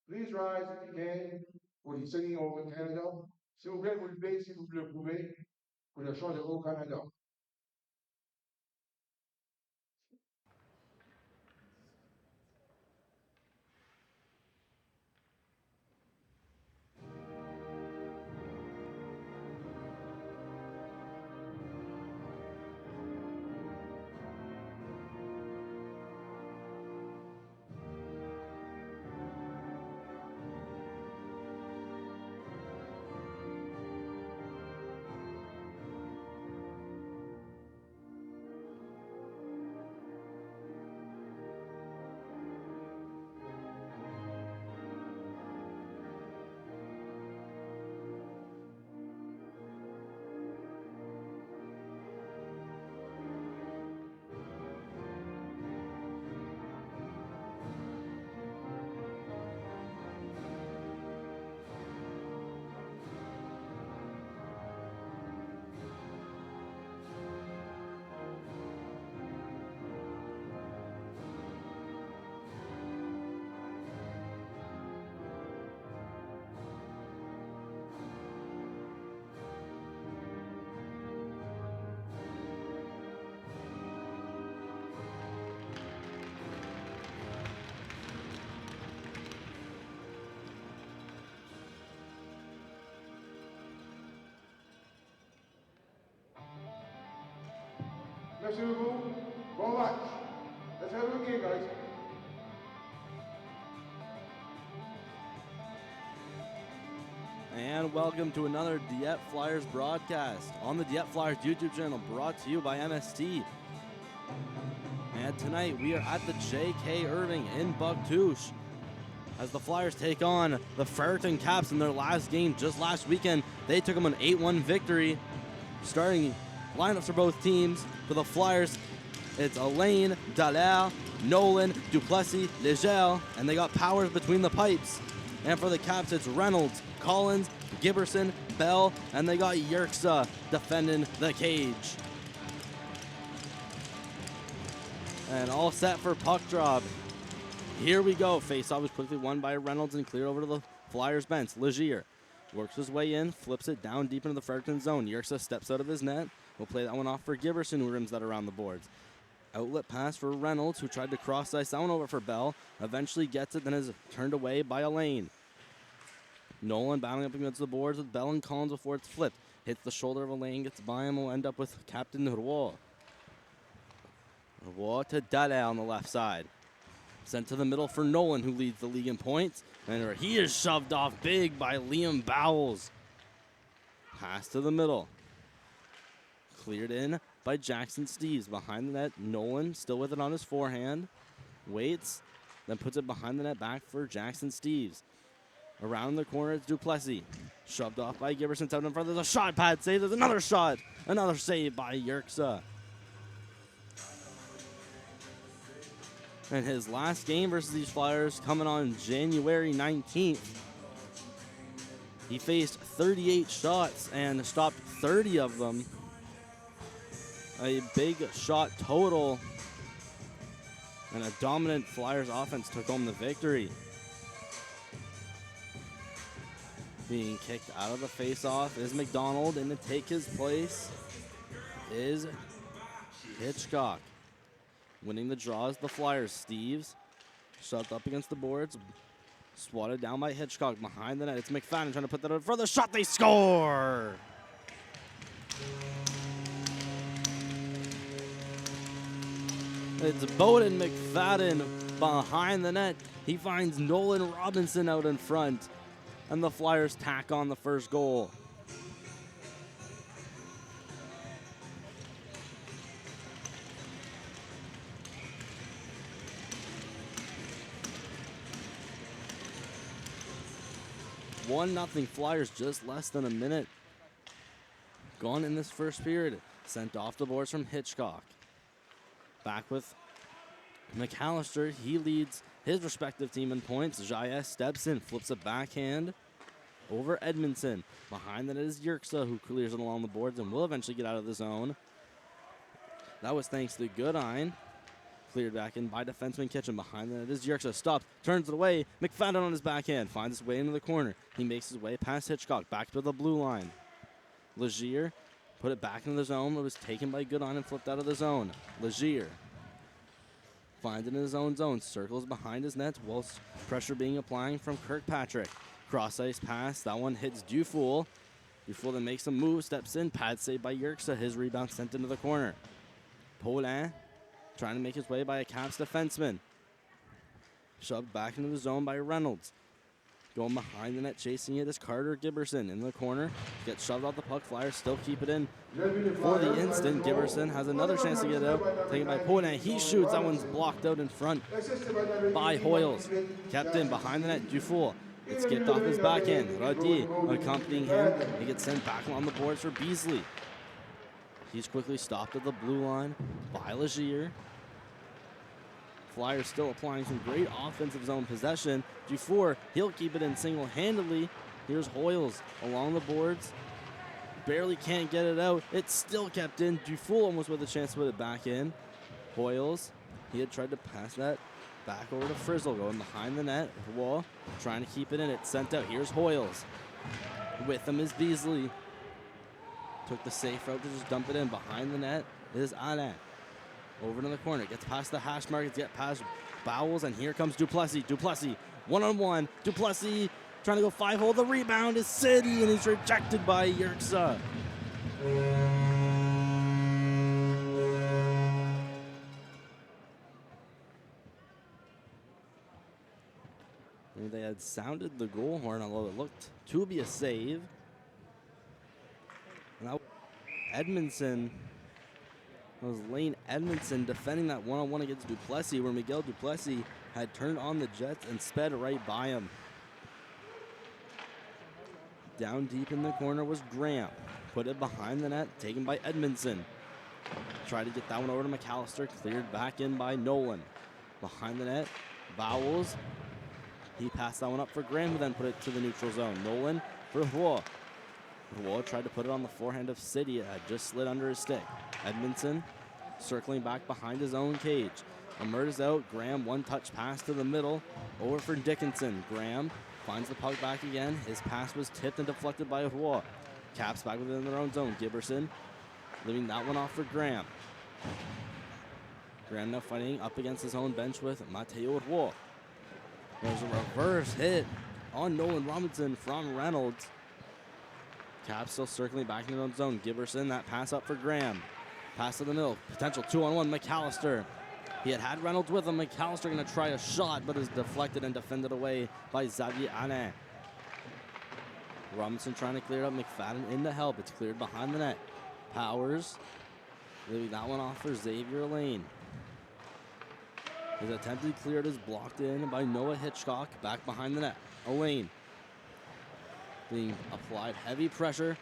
Please rise if you can for the singing over Canada. S'il vous plaît, vous levez si vous le pouvez pour le chant de Au Canada. Merci beaucoup. Bon match. Let's have a game, guys. And welcome to another Dieppe Flyers broadcast on the Dieppe Flyers YouTube channel, brought to you by MST. And tonight we are at the J.K. Irving in Bugtouche as the Flyers take on the Fredericton Caps in their last game just last weekend. They took them an 8-1 victory. Starting lineups for both teams. For the Flyers, it's Alain, Dallaire, Nolan, Duplessis, Legel, and they got Powers between the pipes. And for the Caps, it's Reynolds, Collins, Giberson, Bell, and they got Yerxa defending the cage. And all set for puck drop. Here we go. Face-off was quickly won by Reynolds and cleared over to the Flyers bench. Legier works his way in, flips it down deep into the Fredericton zone. Yerxa steps out of his net. We'll play that one off for Giberson, who rims that around the boards. Outlet pass for Reynolds, who tried to cross ice. That one over for Bell. Eventually gets it, then is turned away by Alain. Nolan battling up against the boards with Bell and Collins before it's flipped. Hits the shoulder of Alain, gets by him, will end up with Captain Roy. Roy to Dallaire on the left side. Sent to the middle for Nolan, who leads the league in points. And he is shoved off big by Liam Bowles. Pass to the middle. Cleared in by Jackson Steves. Behind the net, Nolan still with it on his forehand. Waits, then puts it behind the net back for Jackson Steves. Around the corner, it's Duplessis. Shoved off by Giberson. Out in front, there's a shot pad save. There's another shot. Another save by Yerxa. And his last game versus these Flyers coming on January 19th. He faced 38 shots and stopped 30 of them. A big shot total. And a dominant Flyers offense took home the victory. Being kicked out of the face-off is McDonald, and to take his place is Hitchcock. Winning the draw is the Flyers. Steves shoved up against the boards. Swatted down by Hitchcock behind the net. It's McFadden trying to put that in for the shot. They score! It's Bowden McFadden behind the net. He finds Nolan Robinson out in front. And the Flyers tack on the first goal. Nothing Flyers, just less than a minute gone in this first period. Sent off the boards from Hitchcock. Back with McAllister. He leads his respective team in points. Jaez steps in, flips a backhand over Edmondson. Behind that is Yerxa, who clears it along the boards and will eventually get out of the zone. That was thanks to Goodine. Cleared back in by defenseman Kitchen. Behind the net is Yerxa. Stops, turns it away. McFadden on his backhand. Finds his way into the corner. He makes his way past Hitchcock. Back to the blue line. Legier put it back into the zone. It was taken by Goodon and flipped out of the zone. Legier finds it in his own zone. Circles behind his net whilst pressure being applied from Kirkpatrick. Cross ice pass. That one hits Dufour. Dufour then makes a move. Steps in. Pad save by Yerxa. His rebound sent into the corner. Paulin trying to make his way by a Caps defenseman. Shoved back into the zone by Reynolds. Going behind the net, chasing it is Carter Giberson in the corner. Gets shoved out the puck. Flyers still keep it in for the instant. Giberson has another chance to get out. Taken by Paulin. He shoots. That one's blocked out in front by Hoyles. Kept in behind the net. Dufour. It's skipped off his backhand. Rodier accompanying him. He gets sent back on the boards for Beasley. He's quickly stopped at the blue line by Legier. Flyers still applying some great offensive zone possession. Dufour, he'll keep it in single-handedly. Here's Hoyles along the boards. Barely can't get it out. It's still kept in. Dufour almost with a chance to put it back in. Hoyles, he had tried to pass that back over to Frizzle, going behind the net. Wall trying to keep it in. It's sent out. Here's Hoyles. With him is Beasley. Took the safe route to just dump it in. Behind the net is Alain. Over to the corner. Gets past the hash mark. Gets past Bowles. And here comes Duplessis. Duplessis one-on-one. Duplessis trying to go 5-hole. The rebound is City. And he's rejected by Yerxa. They had sounded the goal horn, although it looked to be a save. Now Edmondson, it was Lane Edmondson defending that one-on-one against Duplessis, where Miguel Duplessis had turned on the Jets and sped right by him. Down deep in the corner was Graham. Put it behind the net, taken by Edmondson. Tried to get that one over to McAllister, cleared back in by Nolan. Behind the net, Bowles. He passed that one up for Graham, who then put it to the neutral zone. Nolan for Roy. Roy tried to put it on the forehand of City. It had just slid under his stick. Edmondson circling back behind his own cage. Emerges out. Graham, one-touch pass to the middle. Over for Dickinson. Graham finds the puck back again. His pass was tipped and deflected by Roy. Caps back within their own zone. Giberson leaving that one off for Graham. Graham now fighting up against his own bench with Mateo Roy. There's a reverse hit on Nolan Robinson from Reynolds. Caps still circling back in their own zone. Giberson, that pass up for Graham. Pass to the middle. Potential 2-on-1. McAllister. He had Reynolds with him. McAllister going to try a shot, but is deflected and defended away by Xavier Alain. Robinson trying to clear it up. McFadden in to help. It's cleared behind the net. Powers leaving that one off for Xavier Lane. His attempted cleared is blocked in by Noah Hitchcock. Back behind the net. Elaine being applied heavy pressure.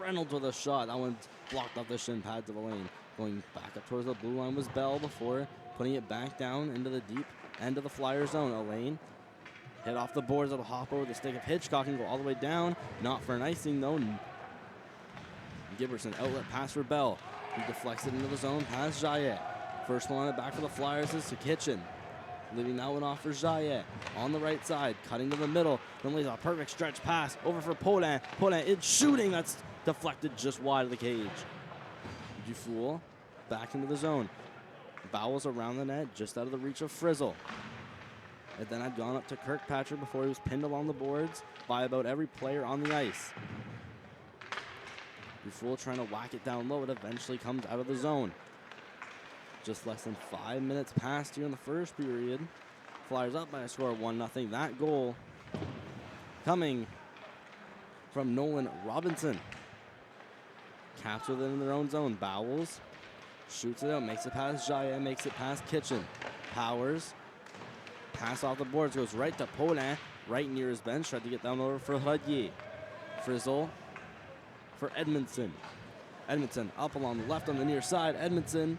Reynolds with a shot. That one's blocked off the shin pads of Elaine. Going back up towards the blue line was Bell before putting it back down into the deep end of the Flyer zone. Elaine hit off the boards. It'll hop over the stick of Hitchcock and go all the way down. Not for an icing though. Giberson outlet pass for Bell. He deflects it into the zone past Jayet. First one on it back for the Flyers is to Kitchen. Leaving that one off for Jayet. On the right side, cutting to the middle. Then lays a perfect stretch pass over for Paulin. Paulin is shooting. That's deflected just wide of the cage. Dufour back into the zone. Bowles around the net, just out of the reach of Frizzle. And then had gone up to Kirkpatrick before he was pinned along the boards by about every player on the ice. Dufour trying to whack it down low. It eventually comes out of the zone. Just less than 5 minutes passed here in the first period. Flyers up by a score of 1-0. That goal coming from Nolan Robinson. Caps within their own zone. Bowles shoots it out, makes it past Jaya, makes it past Kitchen. Powers, pass off the boards, goes right to Paulin, right near his bench. Tried to get down over for Rodier. Frizzle for Edmondson. Edmondson up along the left on the near side. Edmondson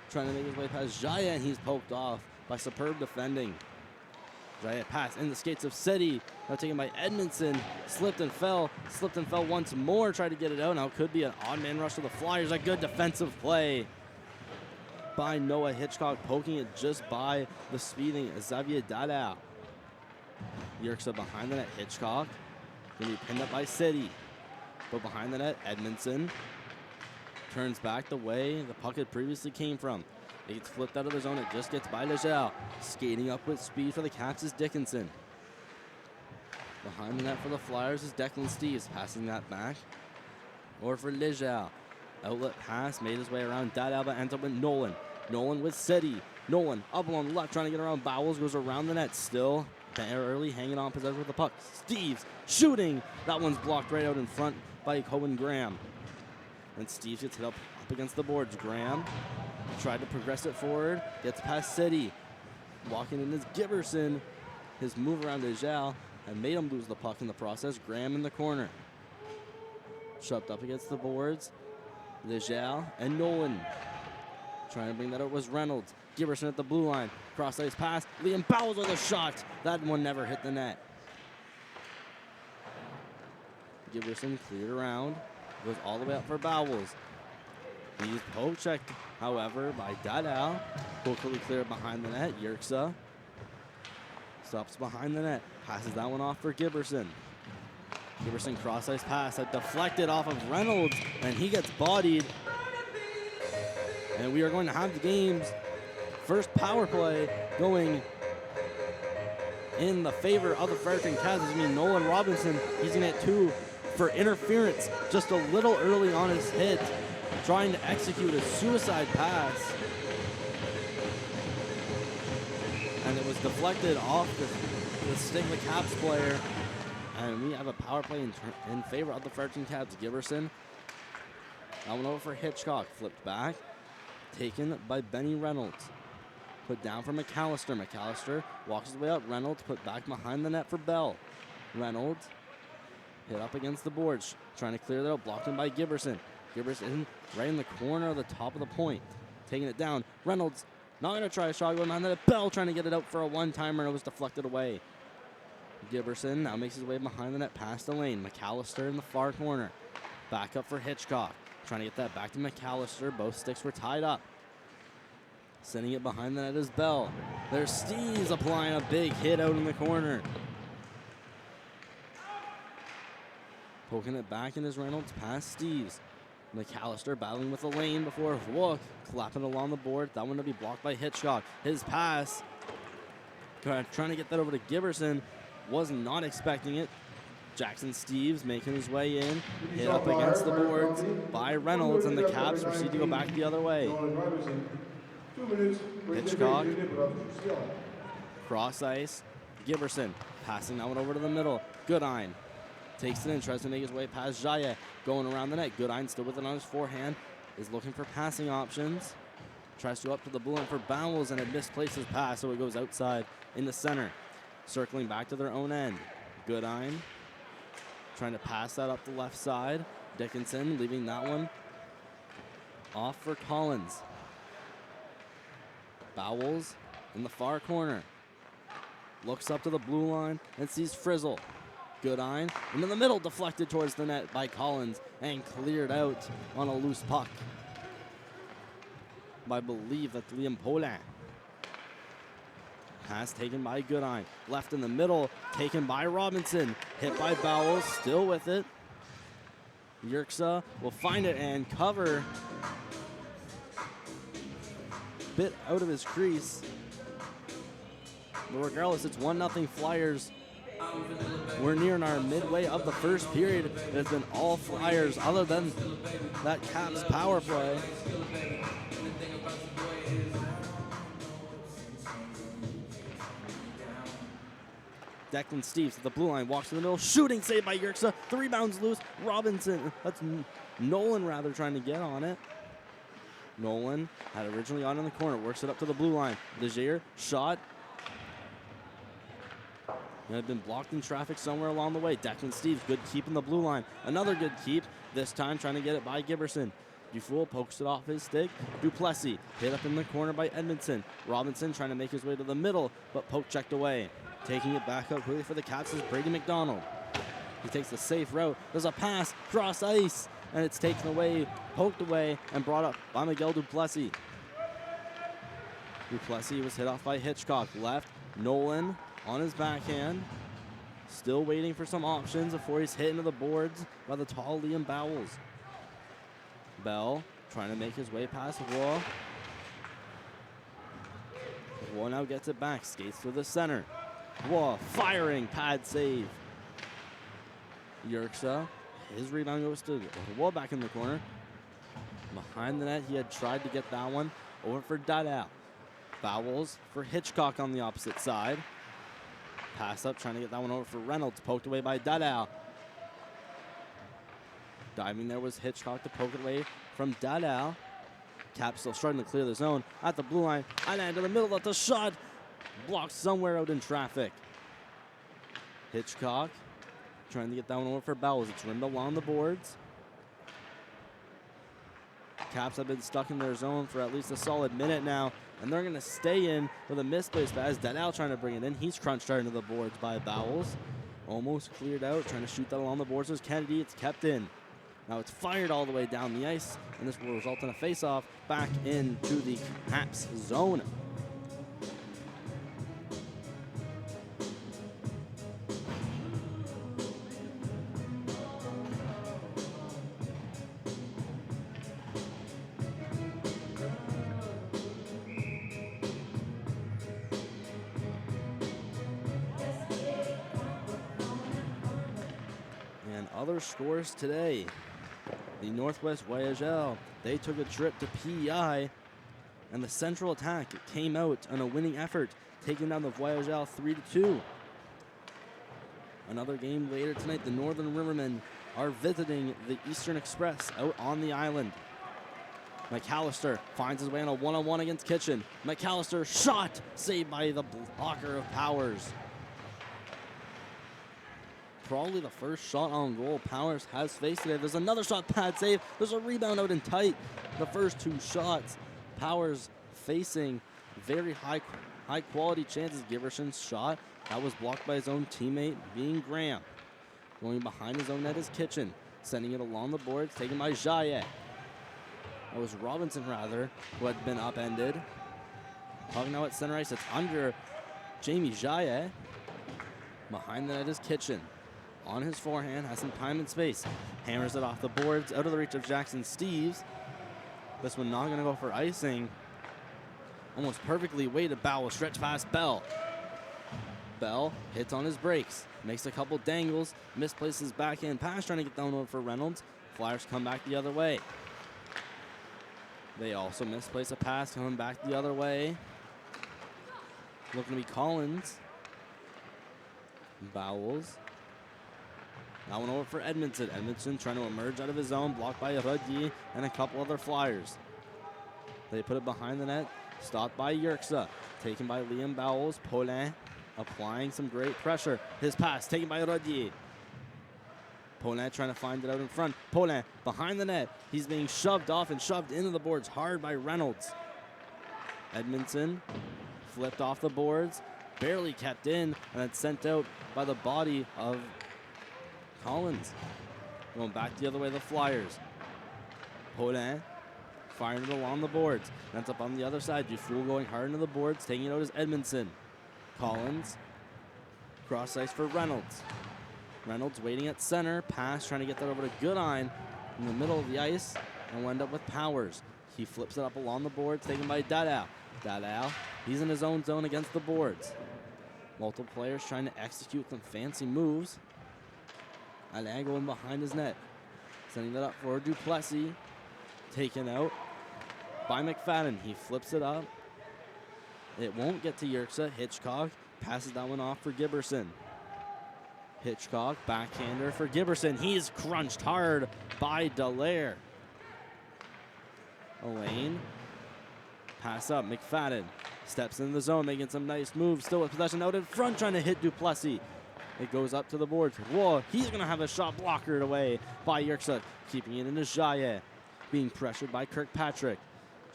trying to make his way past Jaya, and he's poked off by superb defending. Jaya pass in the skates of City. Now taken by Edmondson. Slipped and fell once more. Tried to get it out. Now it could be an odd man rush to the Flyers. A good defensive play by Noah Hitchcock, poking it just by the speeding Xavier Dallaire. Yerxa behind the net, Hitchcock. Going to be pinned up by City. But behind the net, Edmondson turns back the way the puck had previously came from. It gets flipped out of the zone. It just gets by Legel. Skating up with speed for the Caps is Dickinson. Behind the net for the Flyers is Declan Steeves, passing that back. Or for Legel. Outlet pass, made his way around Dallaire, but ends up with Nolan. Nolan with City. Nolan up along the left, trying to get around Bowles, goes around the net still. Early hanging on possession with the puck. Steeves shooting. That one's blocked right out in front by Cohen Graham. And Steeves gets hit up against the boards. Graham tried to progress it forward. Gets past City. Walking in is Giberson. His move around Legel and made him lose the puck in the process. Graham in the corner. Shoved up against the boards. Legel and Nolan. Trying to bring that out was Reynolds. Giberson at the blue line. Cross ice pass. Liam Bowles with a shot. That one never hit the net. Giberson cleared around. Goes all the way up for Bowles. He's poke checked, however, by Dallaire. Quickly cleared behind the net. Yerxa stops behind the net. Passes that one off for Giberson. Giberson cross ice pass that deflected off of Reynolds, and he gets bodied. And we are going to have the game's first power play going in the favor of the Fredericton Cats. I mean, Nolan Robinson, he's going to get 2 for interference just a little early on his hit, trying to execute a suicide pass. And it was deflected off the stick of the Caps player. And we have a power play in favor of the Fredericton Cats. Giberson, that one over for Hitchcock, flipped back. Taken by Benny Reynolds. Put down for McAllister. McAllister walks his way out. Reynolds put back behind the net for Bell. Reynolds hit up against the boards. Trying to clear that out. Blocked in by Giberson. Giberson right in the corner of the top of the point. Taking it down. Reynolds not going to try a shot going behind the net. Bell trying to get it out for a one-timer, and it was deflected away. Giberson now makes his way behind the net past the lane. McAllister in the far corner. Back up for Hitchcock. Trying to get that back to McAllister. Both sticks were tied up. Sending it behind the net is Bell. There's Steeves applying a big hit out in the corner. Poking it back in his Reynolds past Steeves. McAllister battling with the lane before Wook clapping along the board. That one to be blocked by Hitchcock. His pass. Trying to get that over to Giberson. Was not expecting it. Jackson Steeves making his way in. Hit up against the boards by Reynolds, and the Caps proceed to go back the other way. Hitchcock. Cross ice. Giberson passing that one over to the middle. Goodine takes it in, tries to make his way past Jaya. Going around the net. Goodine still with it on his forehand. Is looking for passing options. Tries to go up to the blue line for Bowles, and it misplaced his pass, so it goes outside in the center. Circling back to their own end. Goodine trying to pass that up the left side. Dickinson leaving that one off for Collins. Bowles in the far corner. Looks up to the blue line and sees Frizzle. Goodine into the middle, deflected towards the net by Collins and cleared out on a loose puck. I believe that's Liam Paulin. Pass taken by Goodine. Left in the middle, taken by Robinson. Hit by Bowles, still with it. Yerxa will find it and cover. Bit out of his crease. But regardless, it's 1-0 Flyers. We're nearing our midway of the first period. It has been all Flyers other than that Caps power play. Declan Steeves at the blue line, walks in the middle, shooting save by Yerxa. The rebound's loose. Robinson, that's Nolan rather, trying to get on it. Nolan had originally on in the corner, works it up to the blue line. Leger, shot. It had been blocked in traffic somewhere along the way. Declan Steeves, good keep in the blue line. Another good keep, this time trying to get it by Giberson. Dufour pokes it off his stick. Duplessis hit up in the corner by Edmondson. Robinson trying to make his way to the middle, but poke checked away. Taking it back up quickly for the Cats is Brady McDonald. He takes the safe route. There's a pass, cross ice, and it's taken away, poked away, and brought up by Miguel Duplessis. Duplessis was hit off by Hitchcock. Left, Nolan on his backhand. Still waiting for some options before he's hit into the boards by the tall Liam Bowles. Bell trying to make his way past Waugh. Waugh now gets it back, skates through the center. Waugh firing, pad save. Yerxa, his rebound goes to Waugh back in the corner. Behind the net, he had tried to get that one over for Dada. Bowles for Hitchcock on the opposite side. Pass up, trying to get that one over for Reynolds. Poked away by Dada. Diving there was Hitchcock to poke it away from Dada. Cap still struggling to clear the zone at the blue line. And into the middle of the shot. Blocked somewhere out in traffic. Hitchcock trying to get that one over for Bowles. It's rimmed along the boards. Caps have been stuck in their zone for at least a solid minute now, and they're going to stay in with a misplaced pass. Dadal trying to bring it in. He's crunched right into the boards by Bowles. Almost cleared out, trying to shoot that along the boards. There's Kennedy. It's kept in. Now it's fired all the way down the ice, and this will result in a face-off back into the Caps zone. Other scores today. The Northwest Voyageurs, they took a trip to PEI, and the Central Attack came out on a winning effort, taking down the Voyageurs 3-2. Another game later tonight, the Northern Rivermen are visiting the Eastern Express out on the island. McAllister finds his way on a one-on-one against Kitchen. McAllister shot, saved by the blocker of Powers. Probably the first shot on goal Powers has faced today. There's another shot, pad save. There's a rebound out in tight. The first two shots, Powers facing very high quality chances. Giverson's shot, that was blocked by his own teammate, being Graham. Going behind his own net is Kitchen, sending it along the boards, taken by Jayet. That was Robinson, rather, who had been upended. Puck now at center ice. It's under Jamie Jayet. Behind the net is Kitchen. On his forehand, has some time and space. Hammers it off the boards, out of the reach of Jackson Steves. This one not going to go for icing. Almost perfectly weighted. Bowell stretch past Bell. Bell hits on his brakes. Makes a couple dangles. Misplaces backhand pass, trying to get down over for Reynolds. Flyers come back the other way. They also misplace a pass, coming back the other way. Looking to be Collins. Bowles. That one over for Edmondson. Edmondson trying to emerge out of his zone, blocked by Rodier and a couple other Flyers. They put it behind the net, stopped by Yerxa, taken by Liam Bowles. Paulin applying some great pressure. His pass taken by Rodier. Paulin trying to find it out in front. Paulin behind the net. He's being shoved off and shoved into the boards hard by Reynolds. Edmondson flipped off the boards, barely kept in, and then sent out by the body of Collins. Going back the other way, the Flyers. Paulin firing it along the boards. Ends up on the other side. Dufour going hard into the boards. Taking it out is Edmondson. Collins. Cross ice for Reynolds. Reynolds waiting at center. Pass, trying to get that over to Goodine in the middle of the ice. And will end up with Powers. He flips it up along the boards. Taken by Dadao. Dadao, he's in his own zone against the boards. Multiple players trying to execute some fancy moves. Alain going behind his net. Sending that up for Duplessis. Taken out by McFadden. He flips it up. It won't get to Yerxa. Hitchcock passes that one off for Giberson. Hitchcock, backhander for Giberson. He's crunched hard by Dallaire. Elaine, pass up. McFadden steps in the zone, making some nice moves. Still with possession out in front, trying to hit Duplessis. It goes up to the boards. Whoa, he's going to have a shot blockered away by Yerxa. Keeping it into Jayet. Being pressured by Kirkpatrick.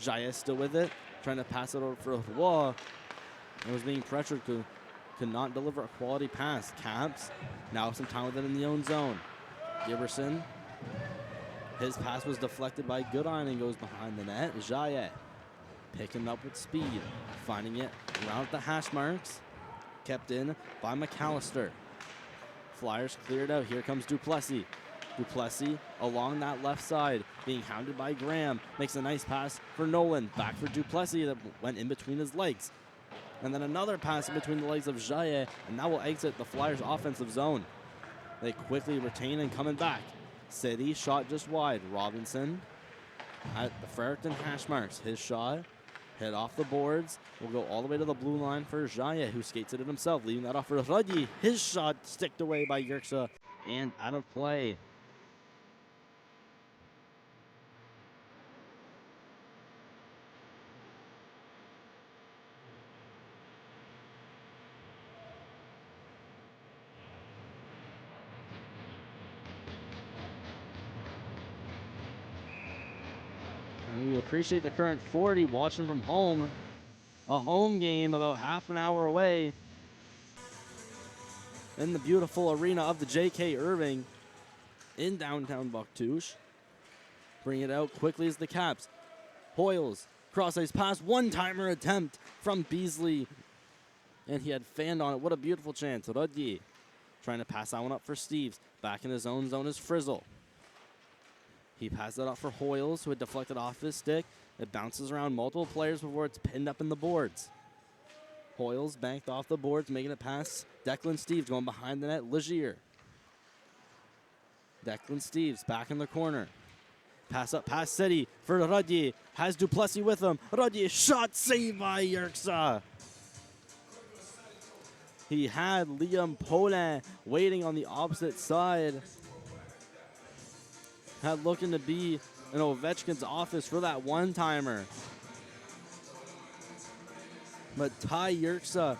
Jayet still with it. Trying to pass it over for Whoa. It was being pressured to not deliver a quality pass. Caps now some time with it in the own zone. Giberson. His pass was deflected by Goodine and goes behind the net. Jayet picking up with speed, finding it around the hash marks, kept in by McAllister. Flyers cleared out. Here comes Duplessis. Duplessis along that left side, being hounded by Graham. Makes a nice pass for Nolan. Back for Duplessis that went in between his legs. And then another pass in between the legs of Jaillet, and that will exit the Flyers' offensive zone. They quickly retain and coming back. City shot just wide. Robinson at the Fredericton hash marks. His shot hit off the boards. Will go all the way to the blue line for Jaillet, who skates it in himself, leaving that off for Ruddy. His shot sticked away by Yerxa and out of play. And we appreciate the current 40 watching from home. A home game about half an hour away in the beautiful arena of the J.K. Irving in downtown Bouctouche. Bring it out quickly as the Caps. Hoyles, cross-ice pass, one-timer attempt from Beasley. And he had fanned on it. What a beautiful chance. Rodier trying to pass that one up for Steves. Back in his own zone is Frizzle. He passed it off for Hoyles, who had deflected off his stick. It bounces around multiple players before it's pinned up in the boards. Hoyles banked off the boards, making it past Declan Steves, going behind the net, Legier. Declan Steves back in the corner. Pass up past City for Rodier. Has Duplessis with him. Rodier shot saved by Yerxa. He had Liam Paulin waiting on the opposite side. Had looking to be in Ovechkin's office for that one-timer. But Ty Yerxa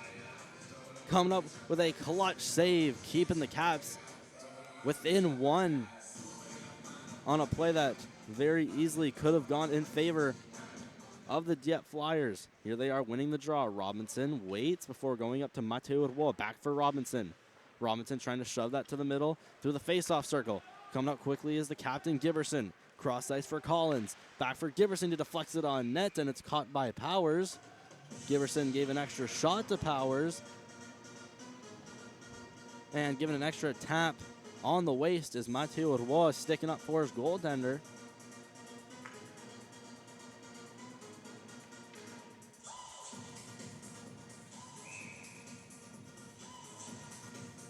coming up with a clutch save, keeping the Caps within one on a play that very easily could have gone in favor of the Dieppe Flyers. Here they are winning the draw. Robinson waits before going up to Mateo Roy. Back for Robinson. Robinson trying to shove that to the middle through the face-off circle. Coming up quickly is the captain, Giberson. Cross ice for Collins. Back for Giberson to deflect it on net, and it's caught by Powers. Giberson gave an extra shot to Powers. And giving an extra tap on the waist is Mateo Roy sticking up for his goaltender.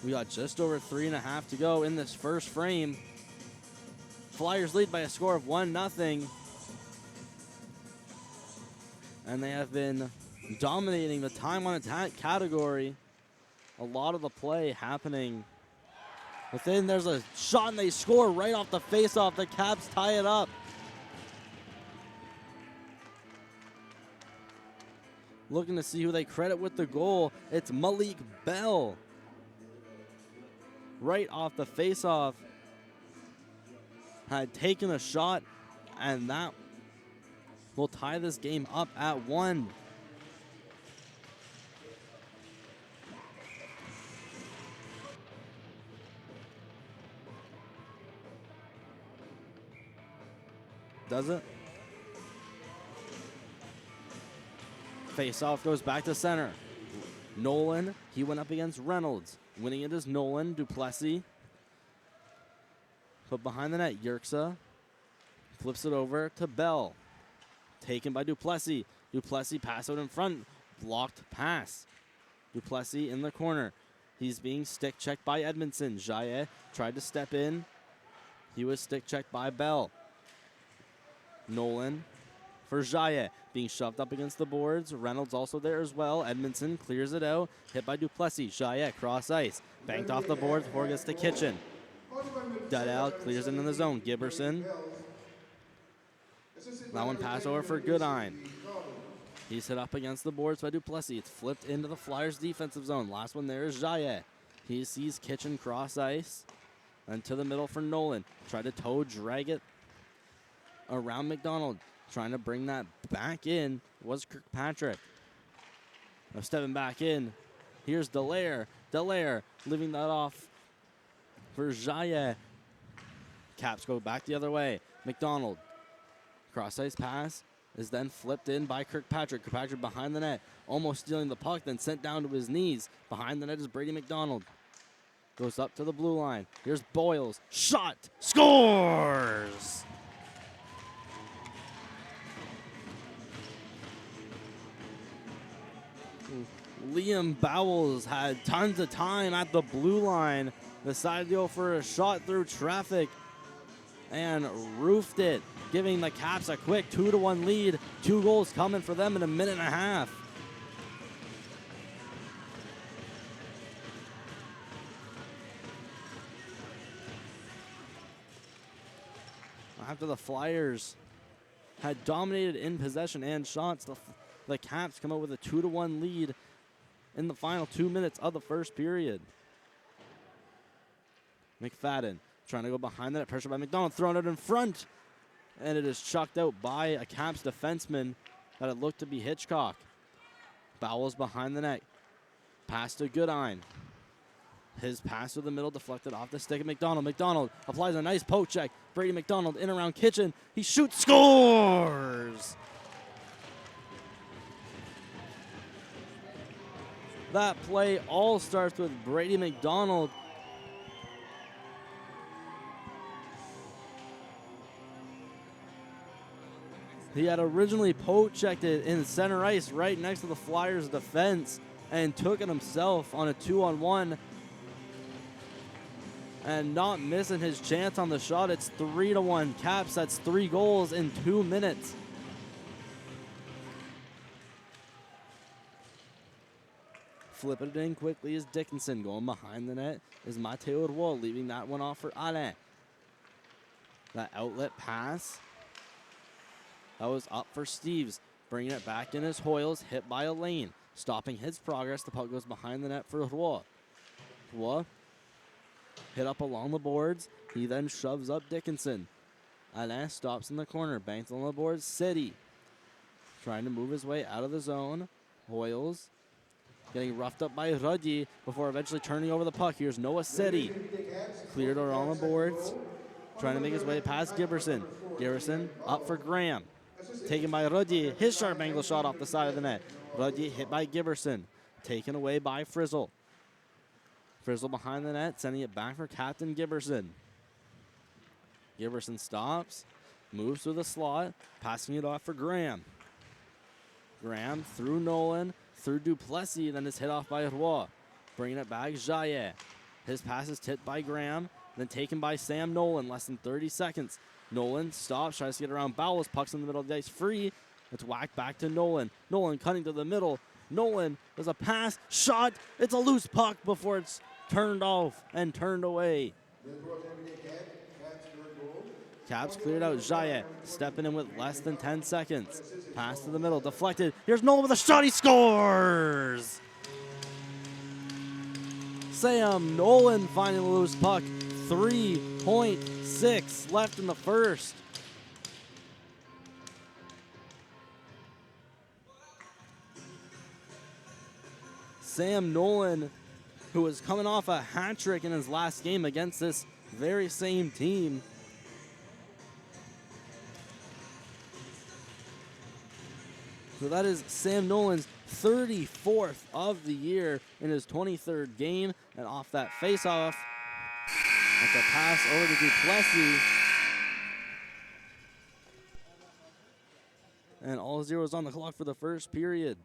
We got just over 3.5 to go in this first frame. Flyers lead by a score of 1-0. And they have been dominating the time on attack category. A lot of the play happening within. There's a shot and they score right off the face-off. The Caps tie it up. Looking to see who they credit with the goal. It's Malik Bell. Right off the face-off. Had taken a shot, and that will tie this game up at 1. Does it? Face-off goes back to center. Nolan, he went up against Reynolds. Winning it is Nolan. Duplessis. But behind the net, Yerxa flips it over to Bell. Taken by Duplessis. Duplessis pass out in front. Blocked pass. Duplessis in the corner. He's being stick checked by Edmondson. Jaillet tried to step in. He was stick checked by Bell. Nolan for Jaillet. Being shoved up against the boards. Reynolds also there as well. Edmondson clears it out. Hit by Duplessis. Jaillet cross ice. Banked off the boards before it gets to Kitchen. Dudell clears it in the zone. Giberson. That one pass over for Goodine. He's hit up against the boards by Duplessis. It's flipped into the Flyers' defensive zone. Last one there is Jaillet. He sees Kitchen cross ice. And to the middle for Nolan. Tried to toe drag it around McDonald. Trying to bring that back in was Kirkpatrick. Now stepping back in. Here's Dallaire. Dallaire leaving that off for Jaillet. Caps go back the other way. McDonald. Cross ice pass. is then flipped in by Kirkpatrick. Kirkpatrick behind the net, almost stealing the puck, then sent down to his knees. Behind the net is Brady McDonald. Goes up to the blue line. Here's Boyles. Shot. Scores! Liam Bowles had tons of time at the blue line. Decided to go for a shot through traffic and roofed it, giving the Caps a quick 2-1 lead. 2 goals coming for them in a minute and a half. After the Flyers had dominated in possession and shots, the Caps come out with a 2-1 lead in the final 2 minutes of the first period. McFadden trying to go behind that, pressure by McDonald, thrown out in front, and it is chucked out by a Caps defenseman that it looked to be Hitchcock. Bowles behind the net, pass to Goodine. His pass to the middle deflected off the stick of McDonald. McDonald applies a nice poke check. Brady McDonald in around Kitchen. He shoots, scores! That play all starts with Brady McDonald. He had originally poke checked it in center ice right next to the Flyers defense and took it himself on a 2-on-1. And not missing his chance on the shot. It's 3-1 Caps. That's 3 goals in 2 minutes. Flipping it in quickly is Dickinson. Going behind the net is Matteo Roy, leaving that one off for Alain. That outlet pass. That was up for Steves. Bringing it back in as Hoyles, hit by Elaine. Stopping his progress. The puck goes behind the net for Roy. Roy hit up along the boards. He then shoves up Dickinson. Alain stops in the corner. Banks on the boards. City trying to move his way out of the zone. Hoyles getting roughed up by Ruddy before eventually turning over the puck. Here's Noah City. Cleared around the boards. Trying to make his way past Giberson. Giberson up for Graham. Taken by Ruddy. His sharp angle shot off the side of the net. Ruddy hit by Giberson. Taken away by Frizzle. Frizzle behind the net, sending it back for Captain Giberson. Giberson stops, moves through the slot, passing it off for Graham. Graham through Nolan, through Duplessis, then is hit off by Roy. Bringing it back, Jaillet. His pass is tipped by Graham, then taken by Sam Nolan, less than 30 seconds. Nolan stops, tries to get around Bowles, puck's in the middle of the ice, free. It's whacked back to Nolan. Nolan cutting to the middle. Nolan, there's a pass, shot. It's a loose puck before it's turned off and turned away. Caps cleared out. Jaillet stepping in with less than 10 seconds. Pass to the middle, deflected. Here's Nolan with a shot, he scores! Sam Nolan finding the loose puck. 3.6 left in the first. Sam Nolan, who was coming off a hat trick in his last game against this very same team. So that is Sam Nolan's 34th of the year in his 23rd game. And off that face-off, that's a pass over to Duplessis. And all zeros on the clock for the first period.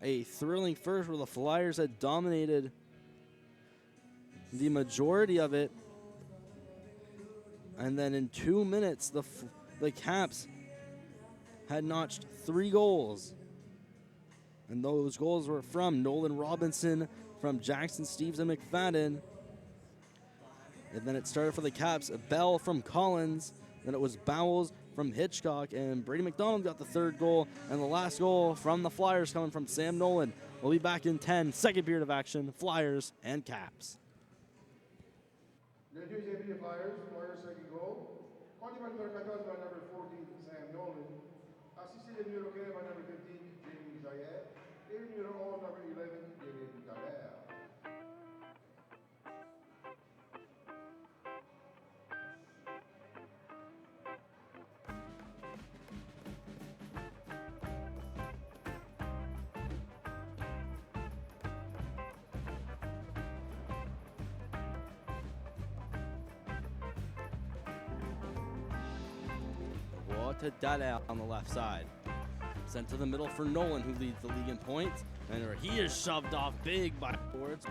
A thrilling first where the Flyers had dominated the majority of it. And then in 2 minutes, the Caps had notched 3 goals. And those goals were from Nolan Robinson, from Jackson, Steves, and McFadden. And then it started for the Caps, Bell from Collins. Then it was Bowles from Hitchcock, and Brady McDonald got the 3rd goal. And the last goal from the Flyers coming from Sam Nolan. We'll be back in 10, second period of action, Flyers and Caps. Le deuxième but Flyers, Flyers second goal. Compté par le numéro 14 by number 14, Sam Nolan. Assisté le numéro 15 by number 15, Jamie Jaillet. Et le numéro 11, number 11, David Dallaire. to Dieppe on the left side. Sent to the middle for Nolan, who leads the league in points. And he is shoved off big by boards.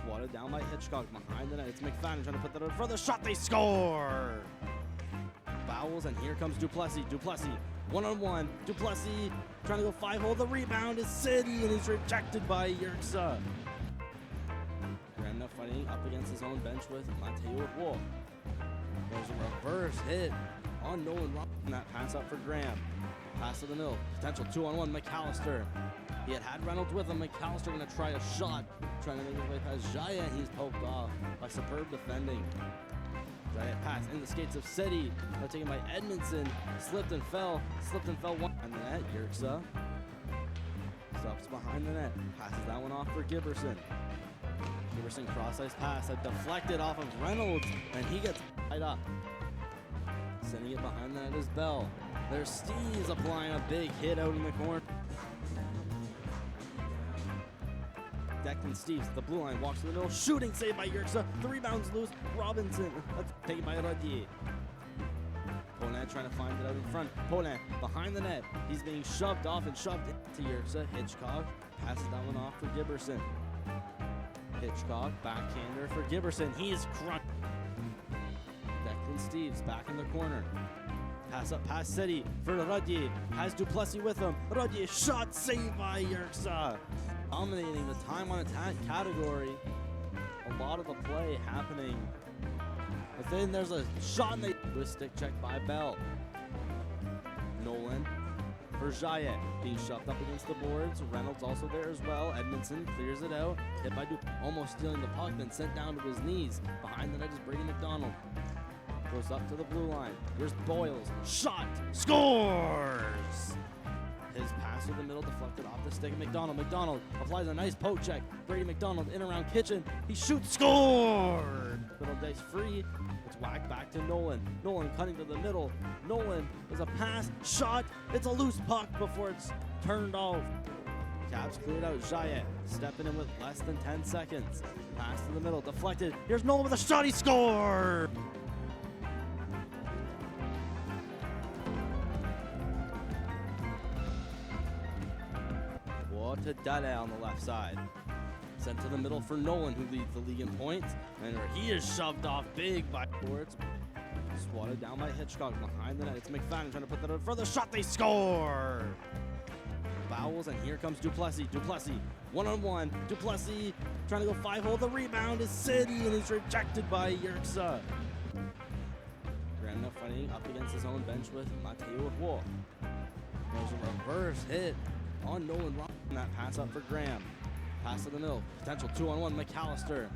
Swatted down by Hitchcock behind the net. It's McFadden trying to put that in for the shot. They score! Fouls, and here comes Duplessis. Duplessis, one-on-one. Duplessis trying to go 5-hole. The rebound is City, and he's rejected by Yerxa. Grandma fighting up against his own bench with Mateo Wolf. There's a reverse hit on Nolan Rock, and that pass up for Graham. Pass to the middle. Potential 2-on-1. McAllister. He had Reynolds with him. McAllister going to try a shot. Trying to make his way past Jaya, and he's poked off by superb defending. Jaya pass in the skates of City. Now taken by Edmondson. Slipped and fell. Slipped and fell one. And the net. Yerxa stops behind the net. Passes that one off for Giberson. Giberson cross-ice pass. That deflected off of Reynolds, and he gets tied up. Sending it behind the net is Bell. There's Steves applying a big hit out in the corner. Declan Steves at the blue line, walks to the middle, shooting save by Yerxa. The rebound's loose. Robinson, that's taken by Rodier. Paulin trying to find it out in front. Paulin behind the net. He's being shoved off and shoved into Yerxa. Hitchcock passes that one off for Giberson. Hitchcock, backhander for Giberson. He's crushed. Declan Steves back in the corner. Pass up past City for Rodier. Has Duplessis with him. Rodier shot saved by Yerxa. Dominating the time on attack category. A lot of the play happening. But then there's a shot and they do a stick check by Bell. Nolan for Jaya, being shoved up against the boards. Reynolds also there as well. Edmondson clears it out. Hit by Duke, almost stealing the puck, then sent down to his knees. Behind the net is Brady McDonald. Goes up to the blue line. Here's Boyles. Shot. Scores! His pass to the middle deflected off the stick of McDonald. McDonald applies a nice poke check. Brady McDonald in around Kitchen. He shoots. Scored! Little dice free. It's whacked back to Nolan. Nolan cutting to the middle. Nolan is a pass. Shot. It's a loose puck before it's turned off. Caps cleared out. Jaya stepping in with less than 10 seconds. Pass to the middle. Deflected. Here's Nolan with a shot. He scored! To Dieppe on the left side. Sent to the middle for Nolan, who leads the league in points. And he is shoved off big by boards. Swatted down by Hitchcock behind the net. It's McFadden trying to put that in for the shot. They score! Fouls, and here comes Duplessis. Duplessis, one-on-one. Duplessis trying to go 5-hole. The rebound is City, and he's rejected by Yerxa. Grandma fighting up against his own bench with Mateo Wolf. There's a reverse hit on Nolan Rock, and that pass up for Graham. Pass to the middle. Potential 2-on-1. McAllister.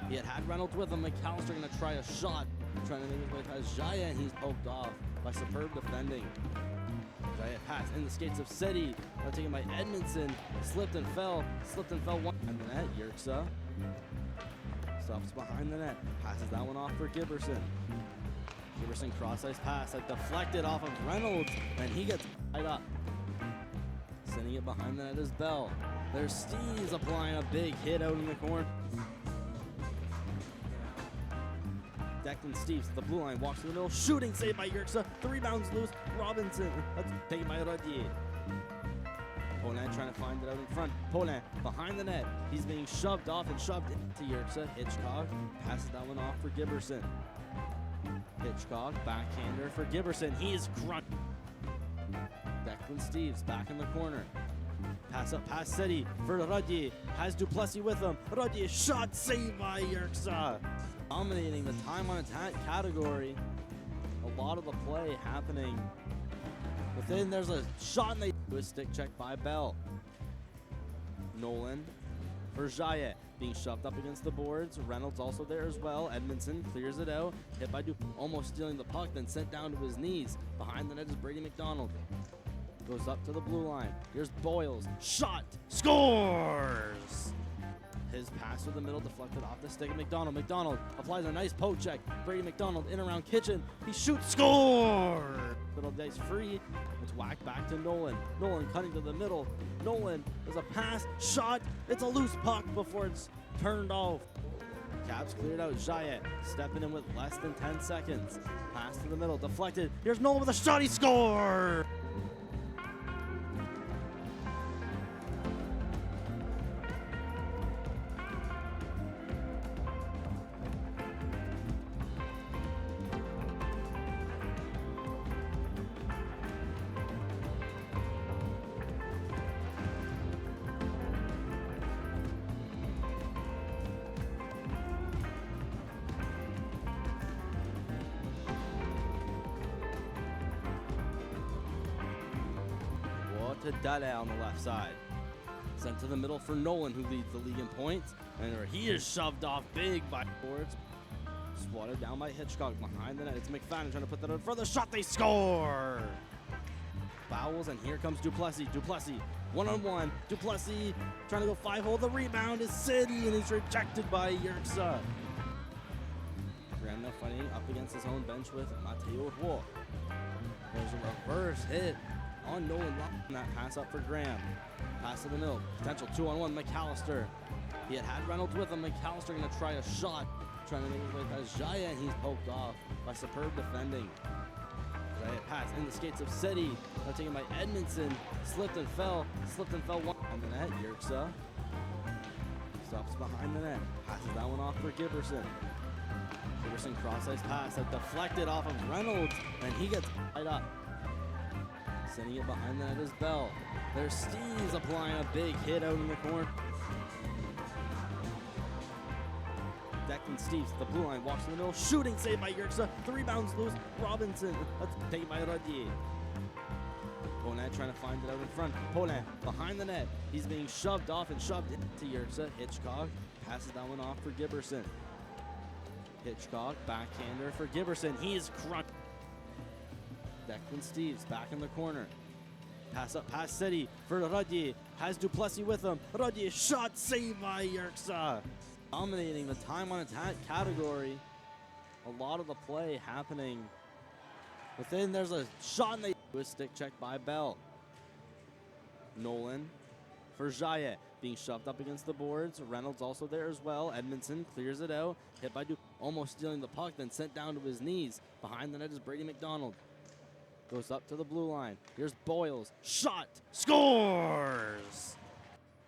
He had Reynolds with him. McAllister going to try a shot. Trying to make his way past Jaya, and he's poked off by superb defending. Jaya pass in the skates of City. Now taken by Edmondson. Slipped and fell. Slipped and fell one. And the net. Yerxa stops behind the net. Passes that one off for Giberson. Giberson cross-ice pass. That deflected off of Reynolds, and he gets tied up. Sending it behind the net is Bell. There's Steves applying a big hit out in the corner. Declan Steves at the blue line, walks to the middle, shooting save by Yerxa. The rebound's loose. Robinson, that's taken by Rodier. Paulin trying to find it out in front. Paulin behind the net. He's being shoved off and shoved into Yerxa. Hitchcock passes that one off for Giberson. Hitchcock, backhander for Giberson. He's crushed. Declan Steves back in the corner. Pass up past City for Rodier. Has Duplessis with him. Rodier shot saved by Yerxa. Dominating the time on attack category. A lot of the play happening. But then there's a shot and they do a stick check by Bell. Nolan for Jaya, being shoved up against the boards. Reynolds also there as well. Edmondson clears it out. Hit by Duke, almost stealing the puck, then sent down to his knees. Behind the net is Brady McDonald. Goes up to the blue line. Here's Boyles. Shot. Scores! His pass to the middle deflected off the stick of McDonald. McDonald applies a nice poke check. Brady McDonald in around Kitchen. He shoots. Score! Little dice free. It's whacked back to Nolan. Nolan cutting to the middle. Nolan is a pass. Shot. It's a loose puck before it's turned off. Caps cleared out. Jayet stepping in with less than 10 seconds. Pass to the middle, deflected. Here's Nolan with a shot. He scores! To Dieppe on the left side. Sent to the middle for Nolan, who leads the league in points. And he is shoved off big by boards. Swatted down by Hitchcock behind the net. It's McFadden trying to put that in for the shot. They score! Fouls, and here comes Duplessis. Duplessis, one-on-one. Duplessis trying to go 5-hole. The rebound is City, and he's rejected by Yerxa. Graham now fighting up against his own bench with Mateo Wolf. There's a reverse hit on Nolan. That pass up for Graham. Pass to the middle. Potential 2-on-1. McAllister. He had Reynolds with him. McAllister going to try a shot. Trying to make his way past Jaya, and he's poked off by superb defending. Jaya pass in the skates of City. Now taken by Edmondson. Slipped and fell. Slipped and fell. One on the net. Yerxa stops behind the net. Passes that one off for Giberson. Giberson cross-ice pass that deflected off of Reynolds, and he gets tied up. Sending it behind the net is Bell. There's Steves applying a big hit out in the corner. Declan Steves, the blue line, walks in the middle, shooting, saved by Yerxa. The rebound's loose. Robinson, that's taken by Rodier. Poland trying to find it out in front. Poland behind the net. He's being shoved off and shoved into Yerxa. Hitchcock passes that one off for Giberson. Hitchcock, backhander for Giberson. He is crunched. Declan Steves back in the corner. Pass up past City for Rodier. Has Duplessis with him. Rodier shot, saved by Yerxa. Dominating the time on attack category. A lot of the play happening within. There's a shot, and they do a stick check by Bell. Nolan for Jayet, being shoved up against the boards. Reynolds also there as well. Edmondson clears it out. Hit by almost stealing the puck, then sent down to his knees. Behind the net is Brady McDonald. Goes up to the blue line. Here's Boyles. Shot. Scores!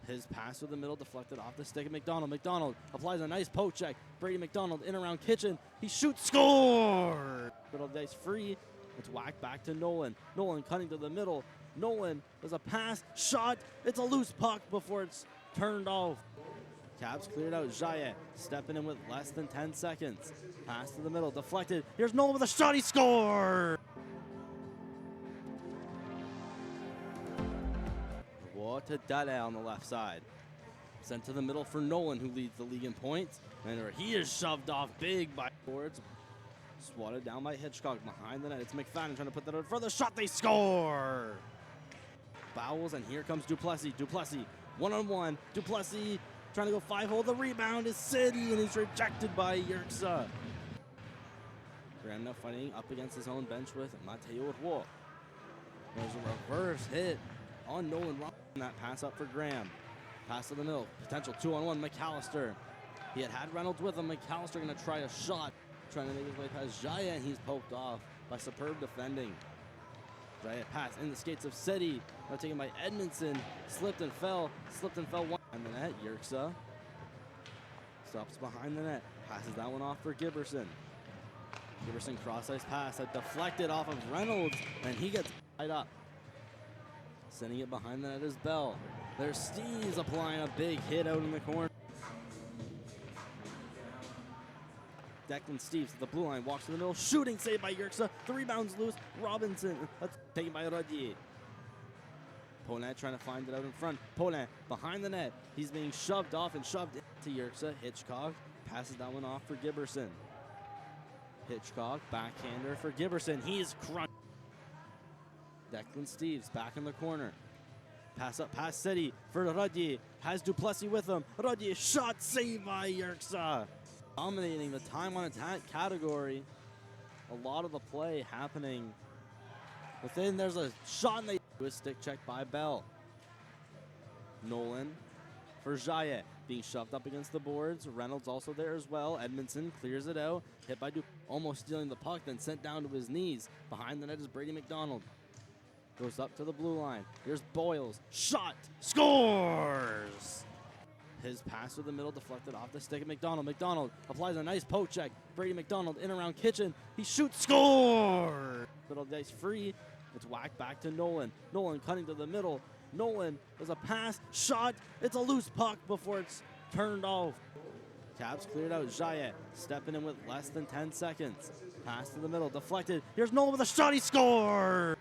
His pass to the middle deflected off the stick of McDonald. McDonald applies a nice poke check. Brady McDonald in around Kitchen. He shoots. Score! Little dice free. It's whacked back to Nolan. Nolan cutting to the middle. Nolan does a pass. Shot. It's a loose puck before it's turned off. Caps cleared out. Jayet stepping in with less than 10 seconds. Pass to the middle. Deflected. Here's Nolan with a shot. He scores! To Dieppe on the left side. Sent to the middle for Nolan, who leads the league in points. And he is shoved off big by boards. Swatted down by Hitchcock behind the net. It's McFadden trying to put that in for the shot. They score! Fouls, and here comes Duplessis. Duplessis, one-on-one. Duplessis trying to go 5-hole. The rebound is City, and he's rejected by Yerxa. Graham now fighting up against his own bench with Mateo Wolf. There's a reverse hit on Nolan. That pass up for Graham. Pass to the middle. Potential 2-on-1. McAllister. He had Reynolds with him. McAllister going to try a shot. Trying to make his way past Jaya, and he's poked off by superb defending. Jaya pass in the skates of City. Now taken by Edmondson. Slipped and fell. Slipped and fell. One on the net. Yerxa stops behind the net. Passes that one off for Giberson. Giberson cross-ice pass that deflected off of Reynolds, and he gets tied up. Sending it behind the net is Bell. There's Steves applying a big hit out in the corner. Declan Steves, the blue line, walks in the middle, shooting, saved by Yerxa. The rebound's loose. Robinson, that's taken by Rodier. Poland trying to find it out in front. Poland behind the net. He's being shoved off and shoved into Yerxa. Hitchcock passes that one off for Giberson. Hitchcock, backhander for Giberson. He's crunched. Declan Steves back in the corner. Pass up past City for Rodier. Has Duplessis with him. Rodier shot, saved by Yerxa. Dominating the time on attack category. A lot of the play happening within. There's a shot, and they do a stick check by Bell. Nolan for Jayet. being shoved up against the boards. Reynolds also there as well. Edmondson clears it out. Hit by almost stealing the puck, then sent down to his knees. Behind the net is Brady McDonald. Goes up to the blue line. Here's Boyles. Shot. Scores! His pass to the middle deflected off the stick of McDonald. McDonald applies a nice poke check. Brady McDonald in around Kitchen. He shoots. Score! Middle dice free. It's whacked back to Nolan. Nolan cutting to the middle. Nolan does a pass. Shot. It's a loose puck before it's turned off. Caps cleared out. Jayet stepping in with less than 10 seconds. Pass to the middle. Deflected. Here's Nolan with a shot. He scores!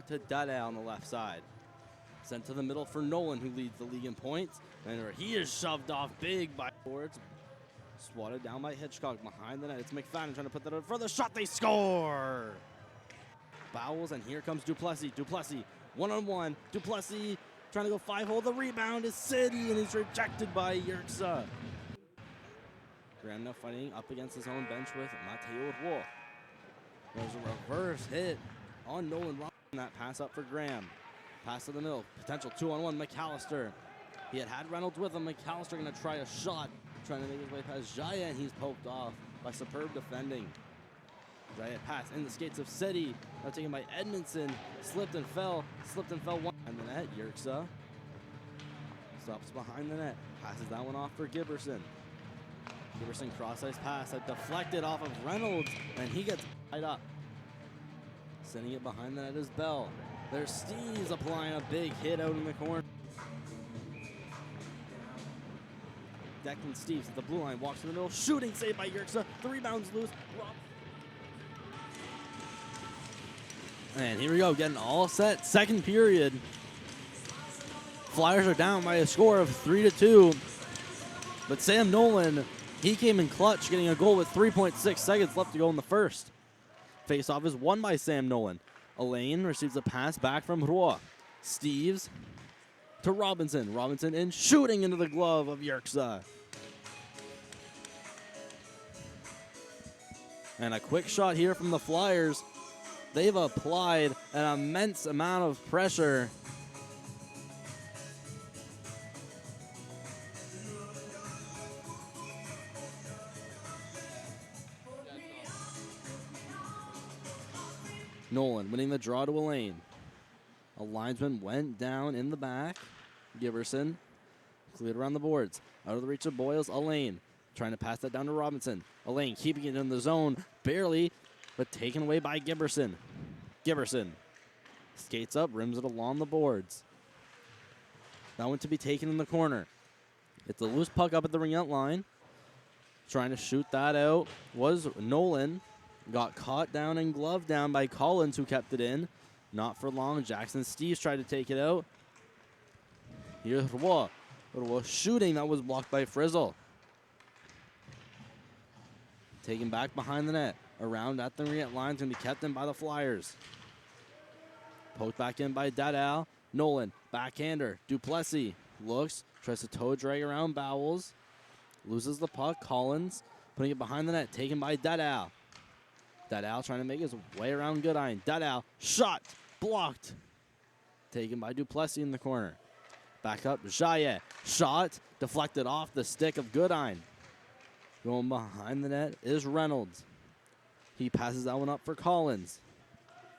To Dieppe on the left side. Sent to the middle for Nolan, who leads the league in points. And he is shoved off big by boards. Swatted down by Hitchcock behind the net. It's McFadden trying to put that out for the shot. They score! Bowles, and here comes Duplessis. Duplessis, one-on-one. Duplessis trying to go 5-hole. The rebound is City, and he's rejected by Yerxa. Graham now fighting up against his own bench with Mateo Roy. There's a reverse hit on Nolan. That pass up for Graham. Pass to the middle. Potential 2-on-1. McAllister. He had Reynolds with him. McAllister going to try a shot. Trying to make his way past Jaya, and he's poked off by superb defending. Jaya pass in the skates of City. Now taken by Edmondson. Slipped and fell. Slipped and fell. One. And the net. Yerxa stops behind the net. Passes that one off for Giberson. Giberson cross-ice pass. That deflected off of Reynolds. And he gets tied up. Sending it behind the net is Bell. There's Steves applying a big hit out in the corner. Declan Steves at the blue line, walks in the middle, shooting, saved by Yerxa. The rebound's loose. And here we go, getting all set. Second period. Flyers are down by a score of 3-2. But Sam Nolan, he came in clutch, getting a goal with 3.6 seconds left to go in the first. Face-off is won by Sam Nolan. Elaine receives a pass back from Roy. Steves to Robinson. Robinson in, shooting into the glove of Yerxa. And a quick shot here from the Flyers. They've applied an immense amount of pressure. Nolan winning the draw to Elaine. A linesman went down in the back. Giberson cleared around the boards. Out of the reach of Boyles. Elaine trying to pass that down to Robinson. Elaine keeping it in the zone. Barely, but taken away by Giberson. Giberson skates up, rims it along the boards. That one to be taken in the corner. It's a loose puck up at the ring-out line. Trying to shoot that out was Nolan. Got caught down and gloved down by Collins, who kept it in. Not for long. Jackson Steves tried to take it out. Here's Roy. Roy shooting. That was blocked by Frizzle. Taken back behind the net. Around at the ring line. Going to be kept in by the Flyers. Poked back in by Dadal. Nolan. Backhander. Duplessis. Looks. Tries to toe drag around Bowles. Loses the puck. Collins. Putting it behind the net. Taken by Dadal. Dadal trying to make his way around Goodine. Dadal, shot, blocked. Taken by Duplessis in the corner. Back up, Jayet, shot, deflected off the stick of Goodine. Going behind the net is Reynolds. He passes that one up for Collins.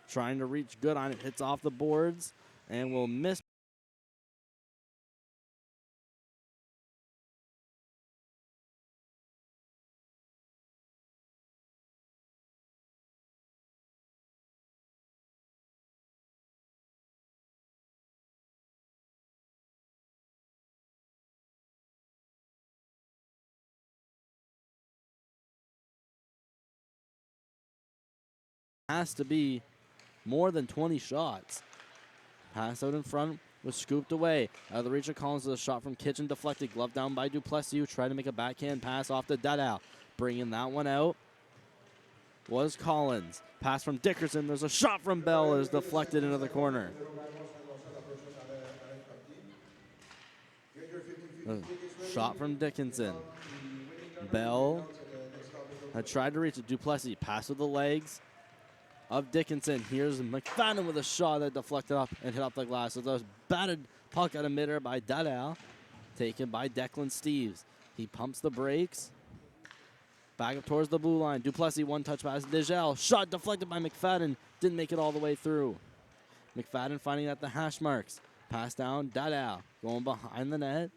Trying to reach Goodine, it hits off the boards and will miss. Has to be more than 20 shots. Pass out in front was scooped away. Out of the reach of Collins with a shot from Kitchen deflected. Glove down by Duplessis, who tried to make a backhand pass off to Dadal. Bringing that one out was Collins. Pass from Dickerson. There's a shot from Bell. It is deflected into the corner. A shot from Dickinson. Bell had tried to reach it. Duplessis. Pass with the legs. of Dickinson. Here's McFadden with a shot that deflected up and hit up the glass. It's a batted puck out of midair by Dallal, taken by Declan Steves. He pumps the brakes. Back up towards the blue line. Duplessis, one touch pass. Digel, shot deflected by McFadden. Didn't make it all the way through. McFadden finding at the hash marks. Pass down, Dallal going behind the net.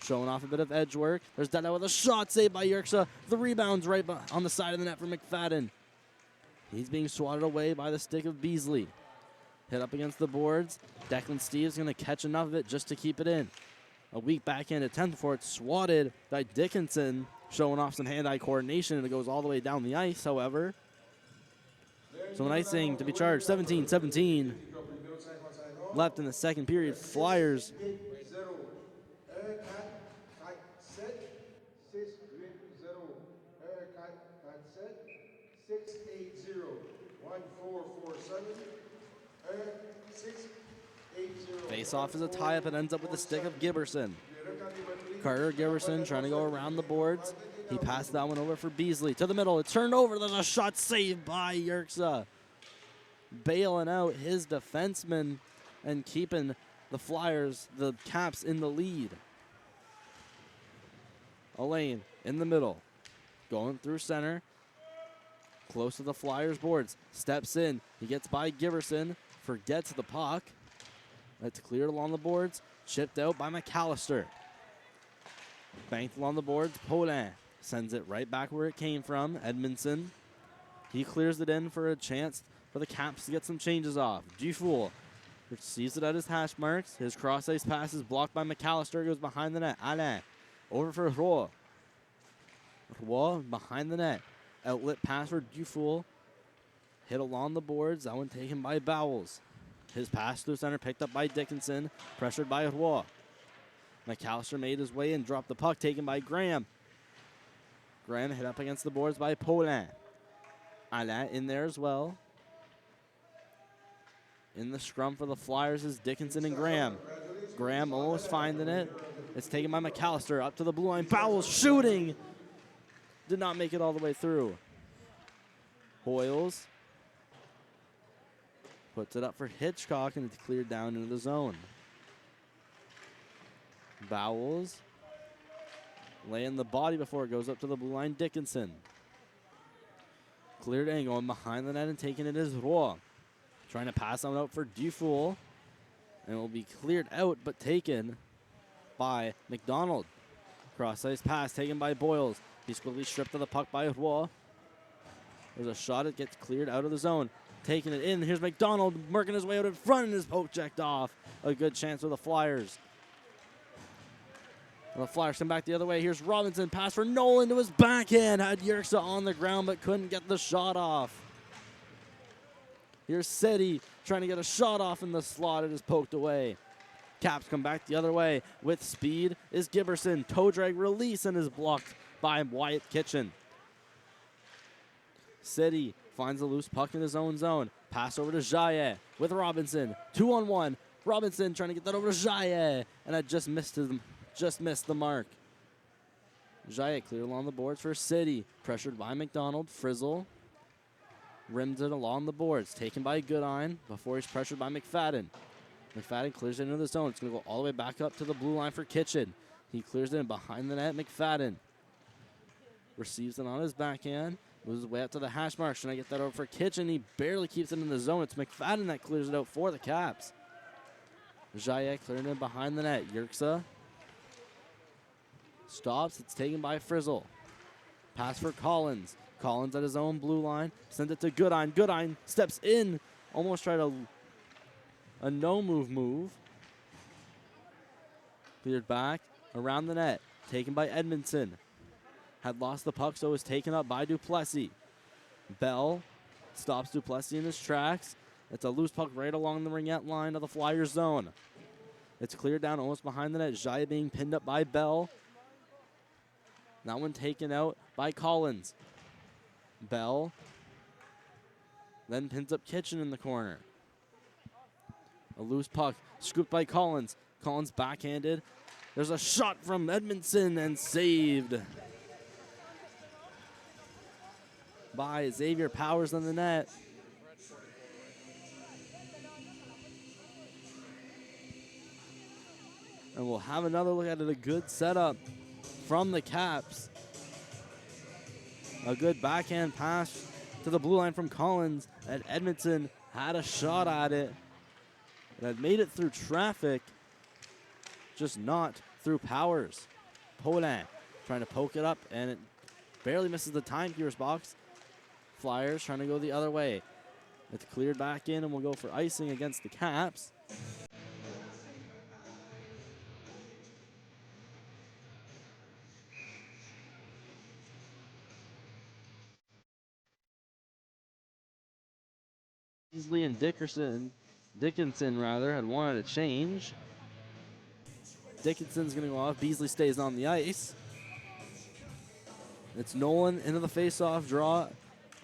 Showing off a bit of edge work. There's Dallal with a shot saved by Yerxa. The rebound's right on the side of the net for McFadden. He's being swatted away by the stick of Beasley. Hit up against the boards. Declan Steve's going to catch enough of it just to keep it in. A weak backhand attempt for it. Swatted by Dickinson. Showing off some hand-eye coordination, and it goes all the way down the ice, however. So an icing to be charged. 17-17. Left in the second period. Flyers. Face-off is a tie-up. It ends up with the stick of Giberson. Carter Giberson trying to go around the boards. He passed that one over for Beasley. To the middle. It's turned over. There's a shot saved by Yerxa. Bailing out his defenseman and keeping the Flyers, the Caps, in the lead. Alain in the middle. Going through center. Close to the Flyers boards. Steps in. He gets by Giberson. Forgets the puck. That's cleared along the boards. Chipped out by McAllister. Banked along the boards. Paulin sends it right back where it came from. Edmondson. He clears it in for a chance for the Caps to get some changes off. Dufour sees it at his hash marks. His cross-ice pass is blocked by McAllister. Goes behind the net. Alain over for Roy. Roy behind the net. Outlet pass for Dufour. Hit along the boards. That one taken by Bowles. His pass through center picked up by Dickinson. Pressured by Roy. McAllister made his way and dropped the puck, taken by Graham. Graham hit up against the boards by Paulin. Alain in there as well. In the scrum for the Flyers is Dickinson and Graham. Graham almost finding it. It's taken by McAllister up to the blue line. Bowles shooting. Did not make it all the way through. Hoyles puts it up for Hitchcock, and it's cleared down into the zone. Bowles laying the body before it goes up to the blue line. Dickinson. Cleared in, going behind the net and taking it is Roy. Trying to pass on out for Dufour. And it will be cleared out, but taken by McDonald. Cross-ice pass taken by Boyles. He's quickly stripped of the puck by Roy. There's a shot. It gets cleared out of the zone. Taking it in. Here's McDonald working his way out in front, and his poke checked off. A good chance for the Flyers. The Flyers come back the other way. Here's Robinson. Pass for Nolan to his backhand. Had Yerxa on the ground, but couldn't get the shot off. Here's City trying to get a shot off in the slot. It is poked away. Caps come back the other way. With speed is Giberson. Toe drag release and is blocked by Wyatt Kitchen. City finds a loose puck in his own zone. Pass over to Jaillet with Robinson. 2-on-1. Robinson trying to get that over to Jaillet. And I just missed the mark. Jaillet clear along the boards for City. Pressured by McDonald. Frizzle rims it along the boards. Taken by Goodine before he's pressured by McFadden. McFadden clears it into the zone. It's going to go all the way back up to the blue line for Kitchen. He clears it in behind the net. McFadden receives it on his backhand. Moves his way up to the hash marks. Trying to get that over for Kitchen. He barely keeps it in the zone. It's McFadden that clears it out for the Caps. Jaillet clearing it behind the net. Yerxa stops. It's taken by Frizzle. Pass for Collins. Collins at his own blue line. Sends it to Goodine. Goodine steps in. Almost tried a no-move. Cleared back around the net. Taken by Edmondson. Had lost the puck, so was taken up by Duplessis. Bell stops Duplessis in his tracks. It's a loose puck right along the ringette line of the Flyers zone. It's cleared down almost behind the net. Jaillet being pinned up by Bell. That one taken out by Collins. Bell then pins up Kitchen in the corner. A loose puck scooped by Collins. Collins backhanded. There's a shot from Edmondson and saved by Xavier Powers on the net. And we'll have another look at it. A good setup from the Caps. A good backhand pass to the blue line from Collins. And Edmondson had a shot at it. It had made it through traffic, just not through Powers. Paulin trying to poke it up, and it barely misses the timekeeper's box. Flyers trying to go the other way. It's cleared back in, and we'll go for icing against the Caps. Beasley and Dickinson had wanted a change. Dickinson's going to go off. Beasley stays on the ice. It's Nolan into the face-off draw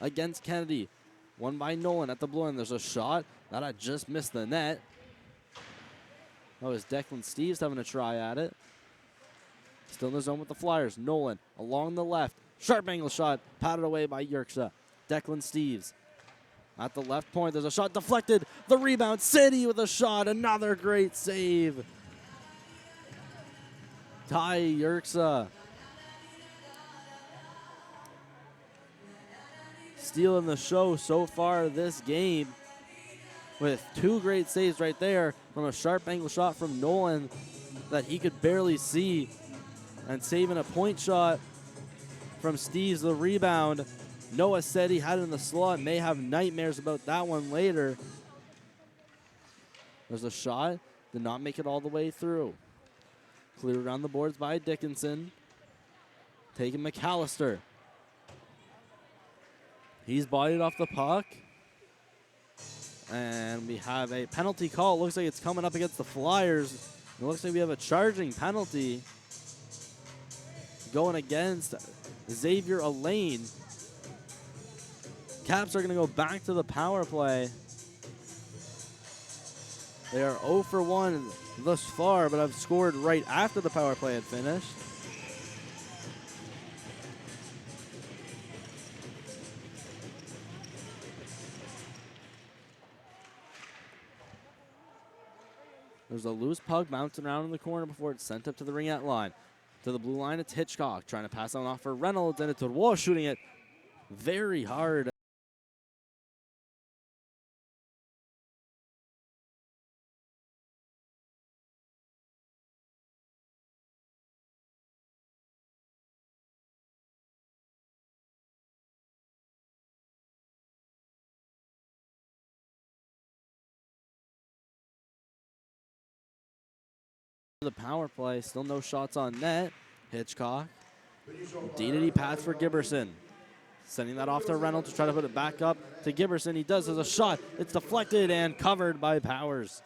against Kennedy. Won by Nolan at the blue end. There's a shot that I just missed the net. That was Declan Steves having a try at it. Still in the zone with the Flyers. Nolan along the left. Sharp angle shot. Patted away by Yerxa. Declan Steves at the left point. There's a shot deflected. The rebound. City with a shot. Another great save. Ty Yerxa stealing the show so far this game with two great saves right there from a sharp angle shot from Nolan that he could barely see, and saving a point shot from Steves, the rebound. Noah said he had it in the slot. May have nightmares about that one later. There's a shot. Did not make it all the way through. Cleared around the boards by Dickinson. Taking McAllister. He's bodied off the puck. And we have a penalty call. It looks like it's coming up against the Flyers. It looks like we have a charging penalty going against Xavier Alain. Caps are going to go back to the power play. They are 0 for 1 thus far, but have scored right after the power play had finished. There's a loose puck bouncing around in the corner before it's sent up to the ringette line. To the blue line, it's Hitchcock trying to pass on off for Reynolds, and it's Roy shooting it very hard. The power play, still no shots on net. Hitchcock. D-to-D pass for Giberson. Sending that off to Reynolds to try to put it back up to Giberson. He does. There's a shot. It's deflected and covered by Powers.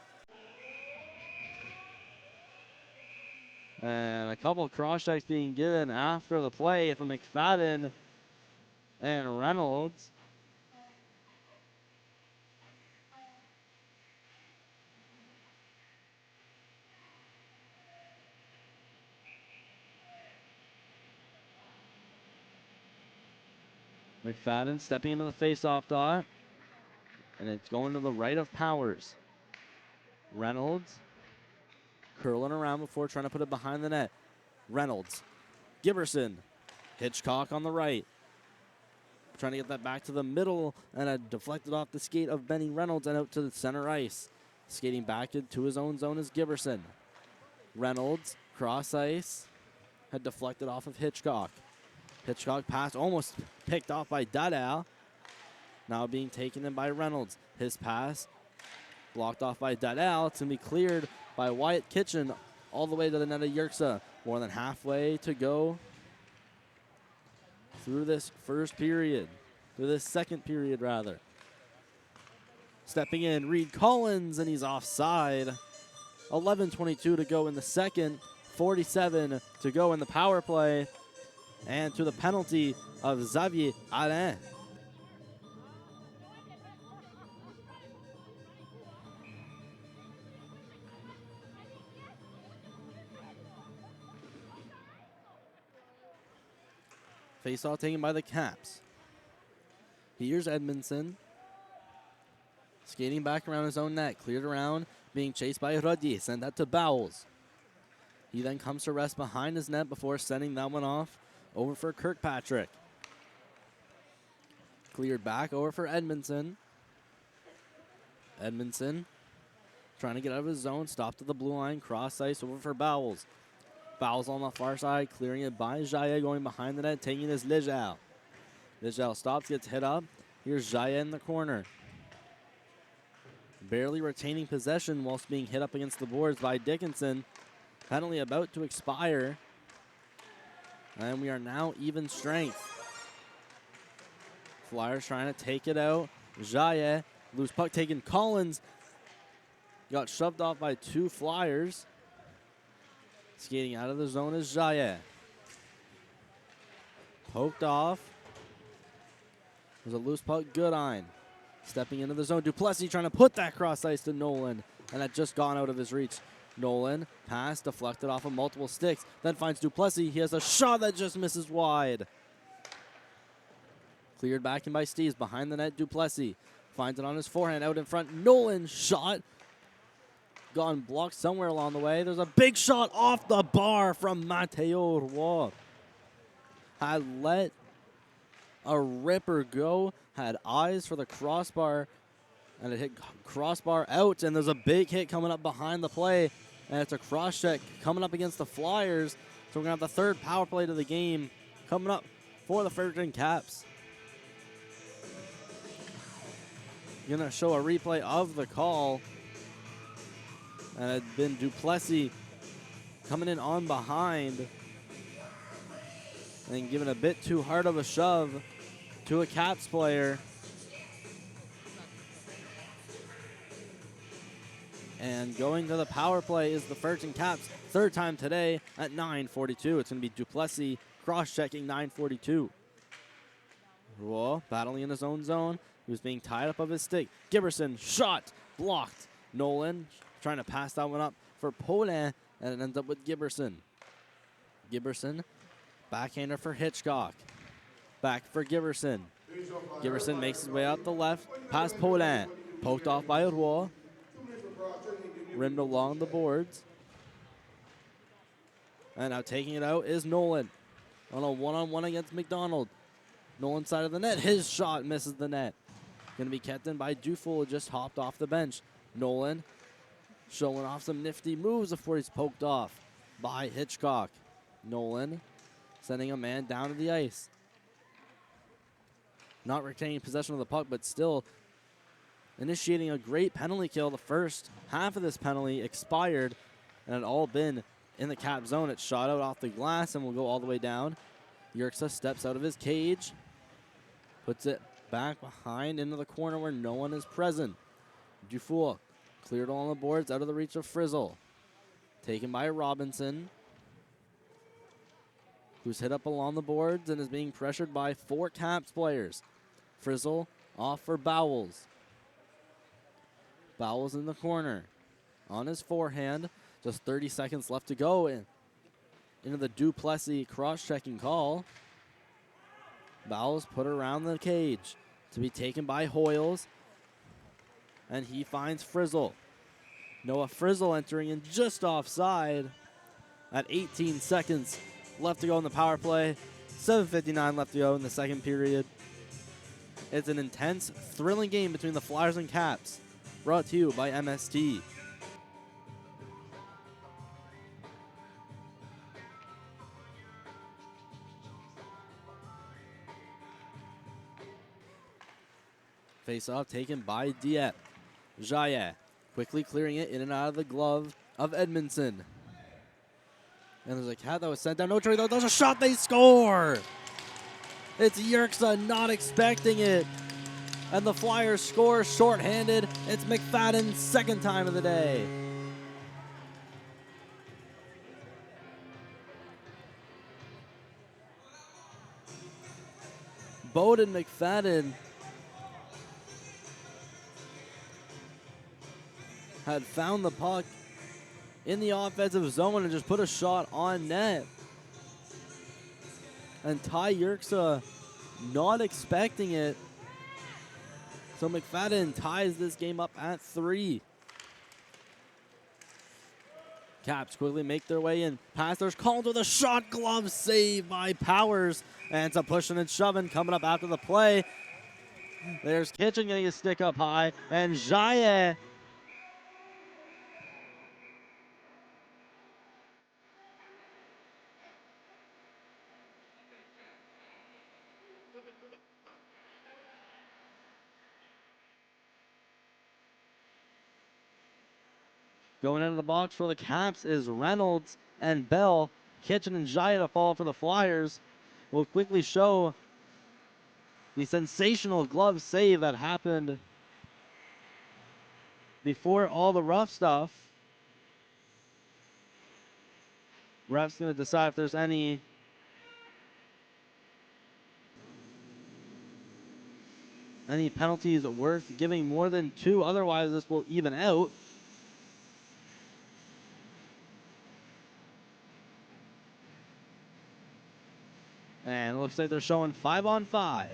And a couple of cross checks being given after the play from McFadden and Reynolds. McFadden stepping into the face-off dot. And it's going to the right of Powers. Reynolds curling around before trying to put it behind the net. Reynolds. Giberson. Hitchcock on the right. Trying to get that back to the middle, and a deflected off the skate of Benny Reynolds and out to the center ice. Skating back into his own zone is Giberson. Reynolds, cross ice, had deflected off of Hitchcock. Hitchcock pass almost picked off by Dada. Now being taken in by Reynolds. His pass blocked off by Dada. It's going to be cleared by Wyatt Kitchen all the way to the net of Yerxa. More than halfway to go through this first period. Through this second period, rather. Stepping in, Reed Collins, and he's offside. 11:22 to go in the second. 47 to go in the power play. And to the penalty of Xavier Alain. Face-off taken by the Caps. Here's Edmondson. Skating back around his own net. Cleared around. Being chased by Rodi. Sent that to Bowles. He then comes to rest behind his net before sending that one off over for Kirkpatrick. Cleared back over for Edmondson. Edmondson trying to get out of his zone. Stopped at the blue line. Cross ice over for Bowles. Bowles on the far side. Clearing it by Jaillet. Going behind the net. Taking his Ligel. Ligel stops. Gets hit up. Here's Jaillet in the corner. Barely retaining possession whilst being hit up against the boards by Dickinson. Penalty about to expire. And we are now even strength. Flyers trying to take it out. Jaillet. Loose puck taken. Collins got shoved off by 2 Flyers. Skating out of the zone is Jaillet. Poked off. There's a loose puck. Goodine stepping into the zone. Duplessis trying to put that cross ice to Nolan. And that just gone out of his reach. Nolan, pass deflected off of multiple sticks. Then finds Duplessis. He has a shot that just misses wide. Cleared back in by Steves. Behind the net, Duplessis. Finds it on his forehand. Out in front, Nolan shot. Gone blocked somewhere along the way. There's a big shot off the bar from Matteo Roy. Had let a ripper go. Had eyes for the crossbar. And it hit crossbar out. And there's a big hit coming up behind the play. And it's a cross check coming up against the Flyers. So we're going to have the third power play to the game coming up for the Fredericton Caps. Going to show a replay of the call. And it had been Duplessis coming in on behind. And giving a bit too hard of a shove to a Caps player. And going to the power play is the Fredericton Caps. Third time today at 9:42. It's going to be Duplessis cross-checking 9:42. Roy battling in his own zone. He was being tied up of his stick. Giberson shot blocked. Nolan trying to pass that one up for Paulin, and it ends up with Giberson. Giberson, backhander for Hitchcock. Back for Giberson. Giberson makes his way out the left, past Paulin. Poked off by Roy. Rimmed along the boards. And now taking it out is Nolan. On a one-on-one against McDonald. Nolan side of the net. His shot misses the net. Going to be kept in by Dufour, who just hopped off the bench. Nolan showing off some nifty moves before he's poked off by Hitchcock. Nolan sending a man down to the ice. Not retaining possession of the puck, but still initiating a great penalty kill. The first half of this penalty expired and had all been in the Cap zone. It shot out off the glass and will go all the way down. Yerxa steps out of his cage, puts it back behind into the corner where no one is present. Dufour cleared along the boards out of the reach of Frizzle. Taken by Robinson, who's hit up along the boards and is being pressured by 4 Caps players. Frizzle off for Bowles. Bowles in the corner. On his forehand. Just 30 seconds left to go into the Duplessis cross-checking call. Bowles put around the cage to be taken by Hoyles. And he finds Frizzle. Noah Frizzle entering in just offside at 18 seconds left to go in the power play. 7:59 left to go in the second period. It's an intense, thrilling game between the Flyers and Caps. Brought to you by MST. Face-off taken by Dieppe. Jaillet quickly clearing it in and out of the glove of Edmondson. And there's a cat that was sent down. No trade though. There's a shot. They score. It's Yerxa not expecting it. And the Flyers score shorthanded. It's McFadden's second time of the day. Bowden McFadden had found the puck in the offensive zone and just put a shot on net. And Ty Yerxa not expecting it. So McFadden ties this game up at 3. Caps quickly make their way in. Pass, there's called with a shot glove save by Powers. And it's a pushing and shoving coming up after the play. There's Kitchen getting his stick up high. And Jaye going into the box for the Caps is Reynolds and Bell. Kitchen and Jaye to fall for the Flyers. Will quickly show the sensational glove save that happened before all the rough stuff. Ref's going to decide if there's any penalties worth giving more than 2. Otherwise, this will even out. And it looks like they're showing 5-on-5.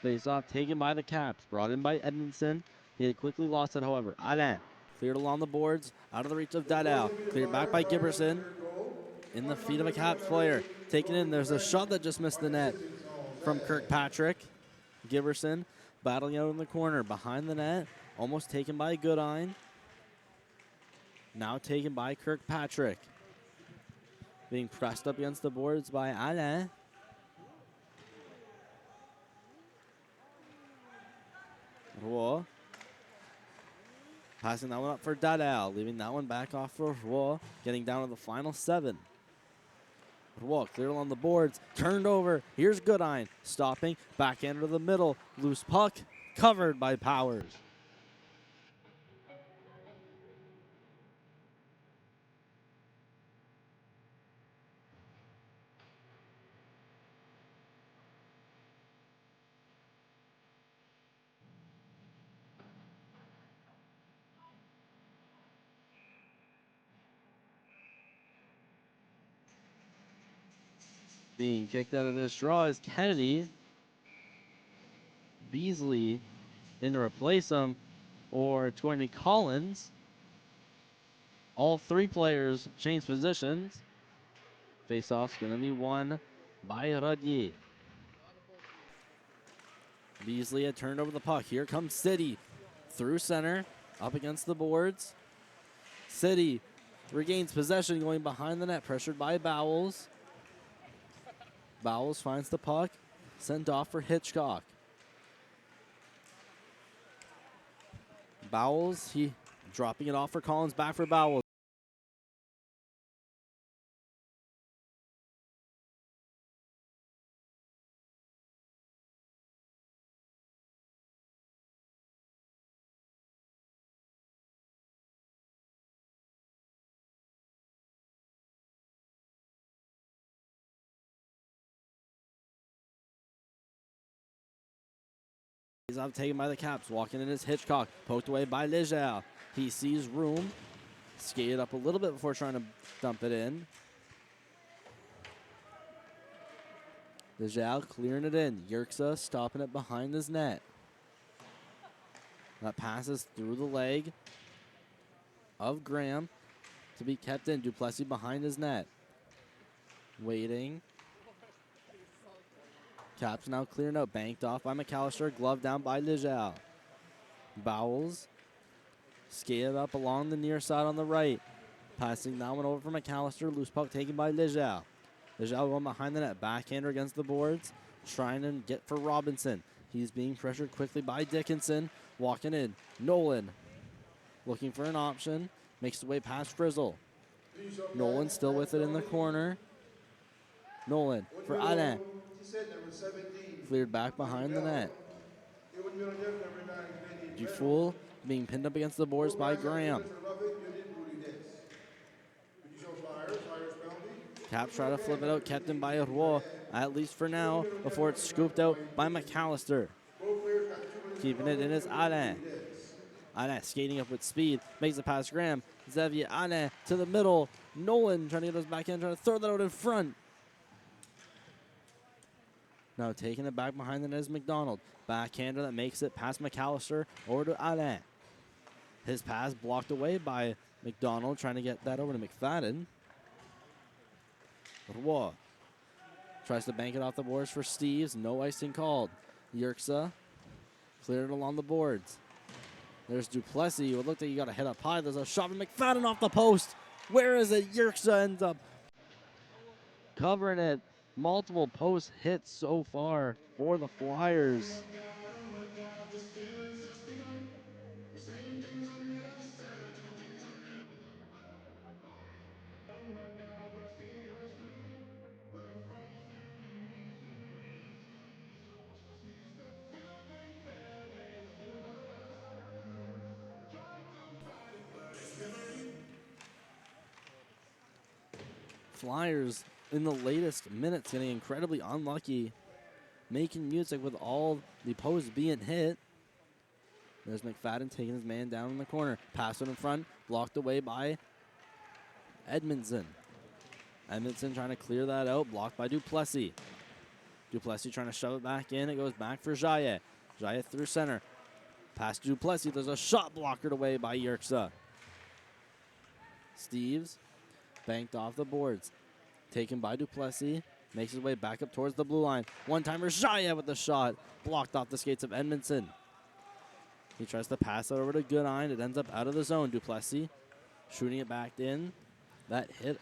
Face-off taken by the Caps, brought in by Edmondson. He had quickly lost it, however. Alain cleared along the boards, out of the reach of Dadao. Cleared back by Giberson. In the feet of a Caps player. Taken in, there's a shot that just missed the net from Kirkpatrick. Giberson battling out in the corner, behind the net. Almost taken by Goodine. Now taken by Kirkpatrick. Being pressed up against the boards by Alain. Roy. Passing that one up for Dadao, leaving that one back off for Roy, getting down to the final 7. Roy clear along the boards, turned over. Here's Goodine, stopping, back into the middle. Loose puck, covered by Powers. Being kicked out of this draw is Kennedy. Beasley in to replace him, or it's going to be Collins. All 3 players change positions. Face-off's going to be won by Radier. Beasley had turned over the puck. Here comes City through center, up against the boards. City regains possession, going behind the net, pressured by Bowles. Bowles finds the puck, sent off for Hitchcock. Bowles, he dropping it off for Collins, back for Bowles. He's up taken by the Caps, walking in his Hitchcock, poked away by Lejeune. He sees room, skated up a little bit before trying to dump it in. Lejeune clearing it in. Yerxa stopping it behind his net. That passes through the leg of Graham to be kept in. Duplessis behind his net. Waiting. Caps now clearing out. Banked off by McAllister. Glove down by Lejeune. Bowles skated up along the near side on the right. Passing that one over for McAllister. Loose puck taken by Lejeune. Lejeune going behind the net. Backhander against the boards. Trying to get for Robinson. He's being pressured quickly by Dickinson. Walking in. Nolan looking for an option. Makes the way past Frizzle. Nolan still with it in the corner. Nolan for Alain. Cleared back behind the net. Dufoul being pinned up against the boards by Graham. Caps try to flip it out, kept in by Roy, at least for now, before it's scooped out by McAllister. Keeping it in is Alain. Alain skating up with speed, makes it past Graham. Xavier Alain to the middle. Nolan trying to get us back in, trying to throw that out in front. Now taking it back behind the net is McDonald. Backhander that makes it past McAllister over to Alain. His pass blocked away by McDonald, trying to get that over to McFadden. Roy tries to bank it off the boards for Steves. No icing called. Yerxa cleared it along the boards. There's Duplessis. It looked like he got a hit up high. There's a shot from McFadden off the post. Where is it? Yerxa ends up covering it. Multiple post hits so far for the Flyers. Flyers in the latest minutes getting incredibly unlucky, making music with all the posts being hit. There's McFadden taking his man down in the corner. Pass it in front, blocked away by Edmondson. Edmondson trying to clear that out, blocked by Duplessis. Duplessis trying to shove it back in. It goes back for Jaillet. Jaillet through center. Pass to Duplessis. There's a shot blockered away by Yerxa. Steves banked off the boards. Taken by Duplessis. Makes his way back up towards the blue line. One-timer Jaillet with the shot. Blocked off the skates of Edmondson. He tries to pass it over to Goodine. It ends up out of the zone. Duplessis shooting it back in. That hit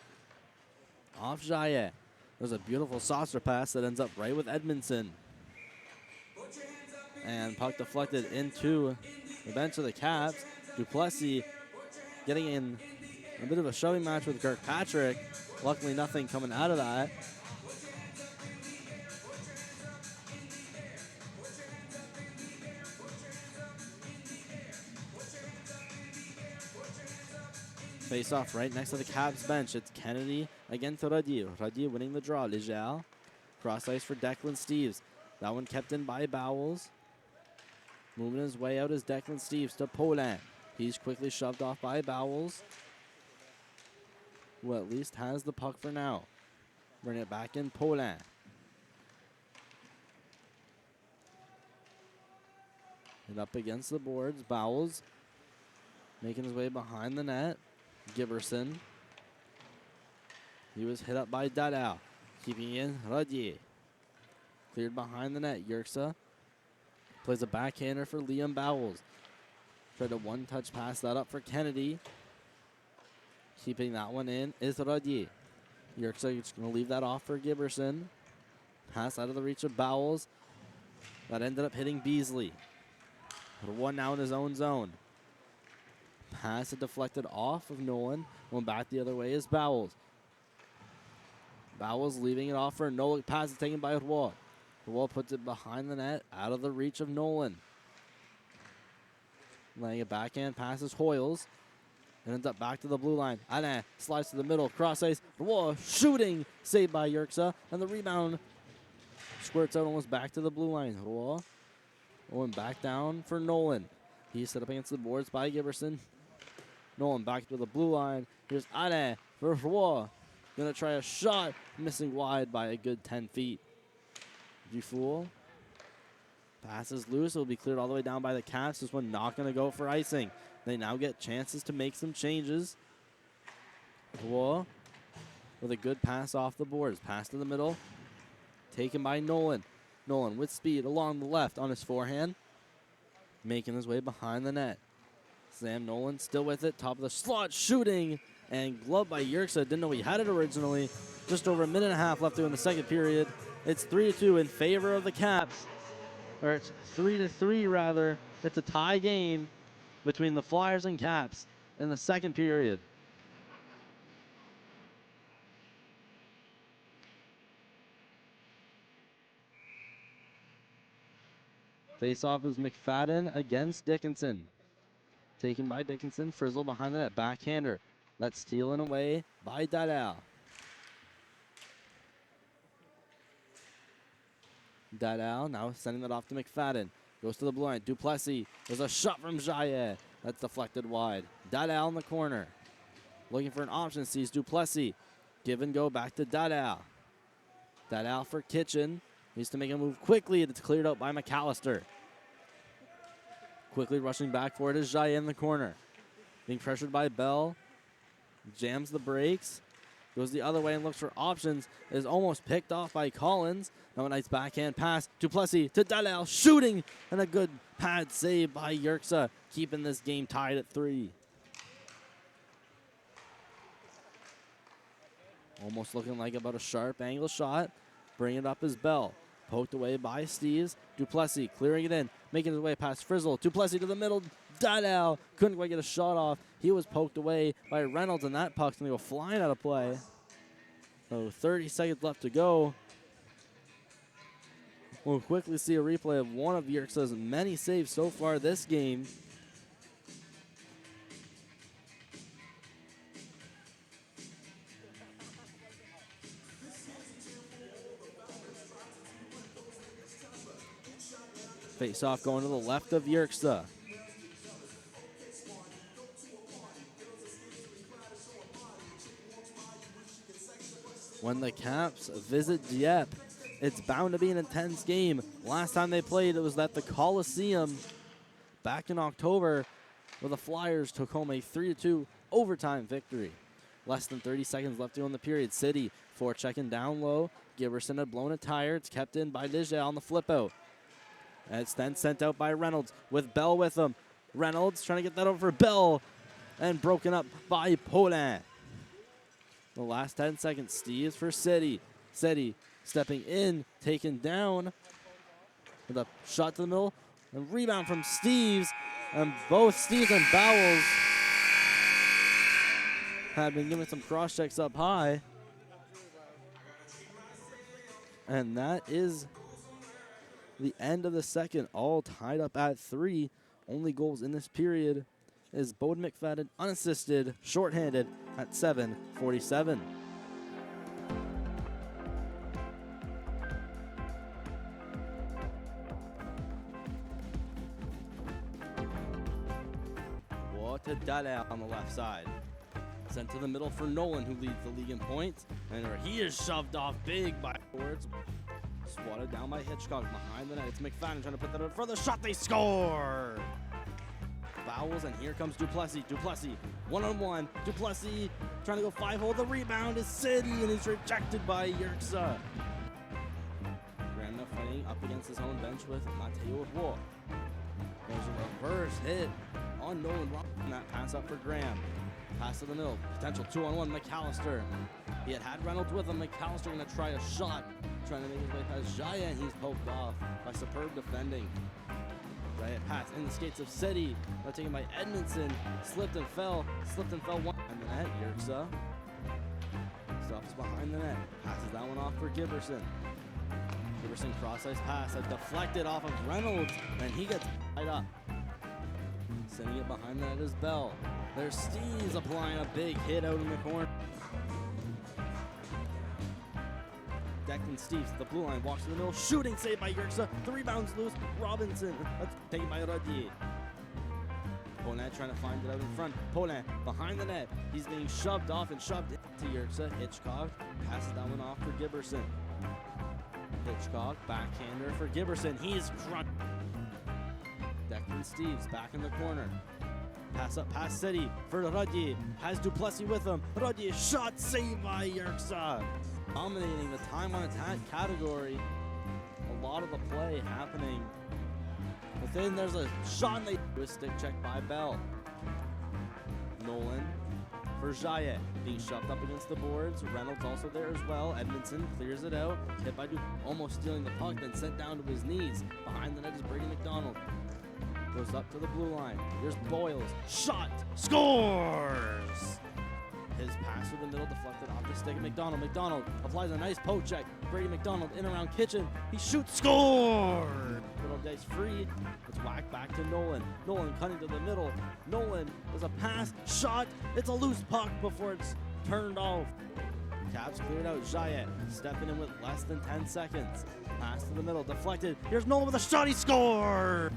off Jaillet. There's a beautiful saucer pass that ends up right with Edmondson. And puck deflected into the bench of the Caps. Duplessis getting in a bit of a shoving match with Kirkpatrick. Luckily, nothing coming out of that. Face off right next to the Caps bench. It's Kennedy against Radier. Radier winning the draw. Legal. Cross ice for Declan Steves. That one kept in by Bowles. Moving his way out is Declan Steves to Poland. He's quickly shoved off by Bowles, who at least has the puck for now. Bring it back in Poland. And up against the boards. Bowles making his way behind the net. Giberson. He was hit up by Dadao. Keeping in Radier. Cleared behind the net. Yerxa plays a backhander for Liam Bowles. Tried a one-touch pass that up for Kennedy. Keeping that one in is Radier. Yerxa is going to leave that off for Giberson. Pass out of the reach of Bowles. That ended up hitting Beasley. One now in his own zone. Pass it deflected off of Nolan. Going back the other way is Bowles. Bowles leaving it off for Nolan. Pass is taken by Roy. Roy puts it behind the net, out of the reach of Nolan. Laying a backhand passes Hoyles. And ends up back to the blue line. Alain slides to the middle, cross ice. Roy shooting, saved by Yerxa. And the rebound squirts out almost back to the blue line. Roy going back down for Nolan. He's set up against the boards by Giberson. Nolan back to the blue line. Here's Alain for Roy. Gonna try a shot, missing wide by a good 10 feet. Dufour passes loose. It will be cleared all the way down by the Caps. This one not gonna go for icing. They now get chances to make some changes. Roy with a good pass off the boards. Pass to the middle. Taken by Nolan. Nolan with speed along the left on his forehand. Making his way behind the net. Sam Nolan still with it. Top of the slot shooting. And gloved by Yerxa. Didn't know he had it originally. Just over a minute and a half left to go in the second period. It's 3-2 in favor of the Caps. Or it's 3-3 rather. It's a tie game between the Flyers and Caps in the second period. Face-off is McFadden against Dickinson. Taken by Dickinson. Frizzle behind the net. Backhander. That's stealing away by Dadao. Dadal now sending that off to McFadden. Goes to the blue line. Duplessis. There's a shot from Jaillet. That's deflected wide. Dadal in the corner. Looking for an option. Sees Duplessis. Give and go back to Dadal. Dadal for Kitchen. Needs to make a move quickly. It's cleared out by McAllister. Quickly rushing back for it is Jaillet in the corner. Being pressured by Bell. Jams the brakes. Goes the other way and looks for options. Is almost picked off by Collins. Now a nice backhand pass. Duplessis to Dadal. Shooting. And a good pad save by Yerxa. Keeping this game tied at 3. Almost looking like about a sharp angle shot. Bring it up as Bell. Poked away by Steves. Duplessis clearing it in. Making his way past Frizzle. Duplessis to the middle. Dadal couldn't quite get a shot off. He was poked away by Reynolds, and that puck's going to go flying out of play. So 30 seconds left to go. We'll quickly see a replay of one of Yerxa's many saves so far this game. Face off going to the left of Yerxa. When the Caps visit Dieppe, it's bound to be an intense game. Last time they played, it was at the Coliseum back in October, where the Flyers took home a 3-2 overtime victory. Less than 30 seconds left to go in the period. City forechecking down low. Giberson had blown a tire. It's kept in by Ligia on the flip out. And it's then sent out by Reynolds with Bell with him. Reynolds trying to get that over for Bell and broken up by Paulin. The last 10 seconds, Steves for City. City stepping in, taken down with a shot to the middle. And rebound from Steves. And both Steves and Bowles had been giving some cross checks up high. And that is the end of the second, all tied up at 3. Only goals in this period is Bowden McFadden unassisted, shorthanded at 7:47. What a Dada on the left side. Sent to the middle for Nolan, who leads the league in points. And he is shoved off big by forwards. Swatted down by Hitchcock behind the net. It's McFadden trying to put that up for the shot. They score! Bowles, and here comes Duplessis. Duplessis, one-on-one. Duplessis trying to go 5-hole. The rebound is City, and he's rejected by Yerxa. Graham now fighting up against his own bench with Mateo Bois. There's a reverse hit on Nolan Robinson. That pass up for Graham. Pass to the middle. Potential 2-on-1. McAllister. He had Reynolds with him. McAllister going to try a shot. Trying to make his way past Jaya, and he's poked off by superb defending. Jaya pass in the skates of City. Now taken by Edmondson. Slipped and fell one. And the net, Yerxa. Stops behind the net. Passes that one off for Giberson. Giberson cross-ice pass. That deflected off of Reynolds, and he gets tied up. Sending it behind the net is Bell. There's Steves applying a big hit out in the corner. Declan Steves at the blue line, walks in the middle, shooting save by Yerxa. The rebound's loose. Robinson, that's taken by Rodier. Paulin trying to find it out in front. Paulin behind the net. He's being shoved off and shoved into Yerxa. Hitchcock passes that one off for Giberson. Hitchcock, backhander for Giberson. He's crushed. Declan Steves back in the corner. Pass up past City for Rodier. Has Duplessis with him. Rodier shot, saved by Yerxa. Dominating the time on attack category. A lot of the play happening within. There's a shot, and they do a stick check by Bell. Nolan for Jaillet, being shoved up against the boards. Reynolds also there as well. Edmondson clears it out. Hit by almost stealing the puck, then sent down to his knees. Behind the net is Brady McDonald. Goes up to the blue line. Here's Boyles. Shot. Scores! His pass through the middle deflected off the stick of McDonald. McDonald applies a nice poke check. Brady McDonald in around Kitchen. He shoots. Scored! Little dice free. It's whacked back to Nolan. Nolan cutting to the middle. Nolan does a pass. Shot. It's a loose puck before it's turned off. Caps cleared out. Jayet stepping in with less than 10 seconds. Pass to the middle, deflected. Here's Nolan with a shot. He scored!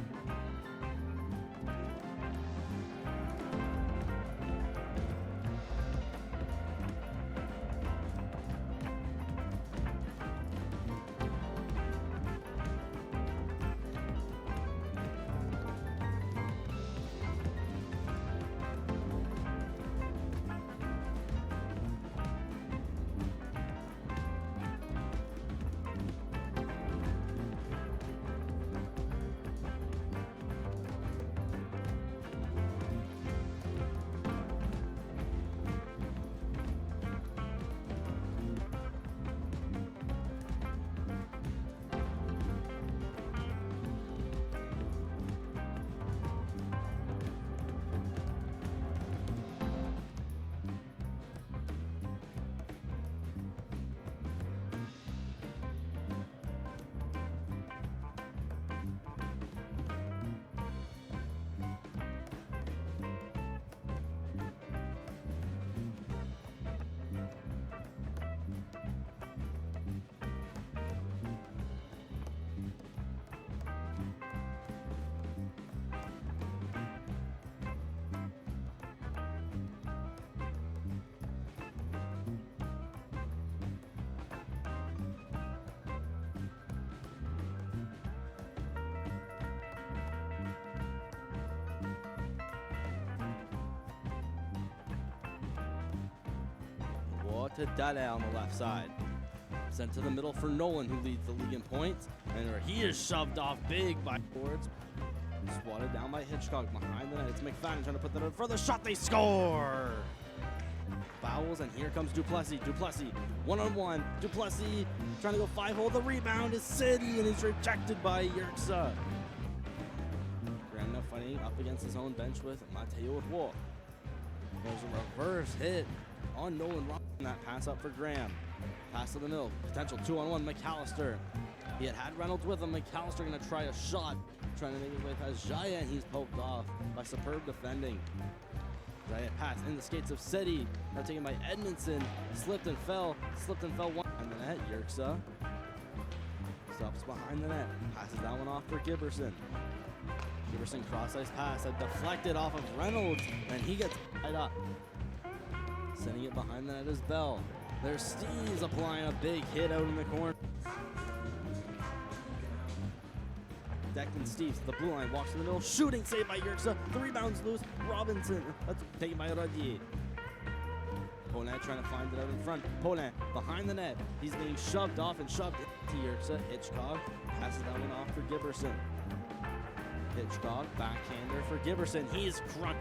To Dieppe on the left side. Sent to the middle for Nolan, who leads the league in points. And he is shoved off big by boards. Swatted down by Hitchcock behind the net. It's McFadden trying to put that in for the shot. They score! Fouls, and here comes Duplessis. Duplessis, one-on-one. Duplessis trying to go 5-hole. The rebound is City, and he's rejected by Yerxa. Graham now fighting up against his own bench with Mateo Huo. There's a reverse hit on Nolan Robinson. That pass up for Graham. Pass to the middle. Potential 2-on-1. McAllister. He had Reynolds with him. McAllister going to try a shot. Trying to make his way past Jaya, and he's poked off by superb defending. Jaya pass in the skates of City. Now taken by Edmondson. Slipped and fell. Slipped and fell one. And the net. Yerxa stops behind the net. Passes that one off for Giberson. Giberson cross-ice pass. That deflected off of Reynolds. And he gets tied up. Sending it behind the net is Bell. There's Steves applying a big hit out in the corner. Declan Steves, the blue line, walks in the middle, shooting, saved by Yerxa. The rebound's loose. Robinson, that's taken by Rodier. Paulin trying to find it out in front. Paulin behind the net. He's being shoved off and shoved into Yerxa. Hitchcock passes that one off for Giberson. Hitchcock, backhander for Giberson. He's crunched.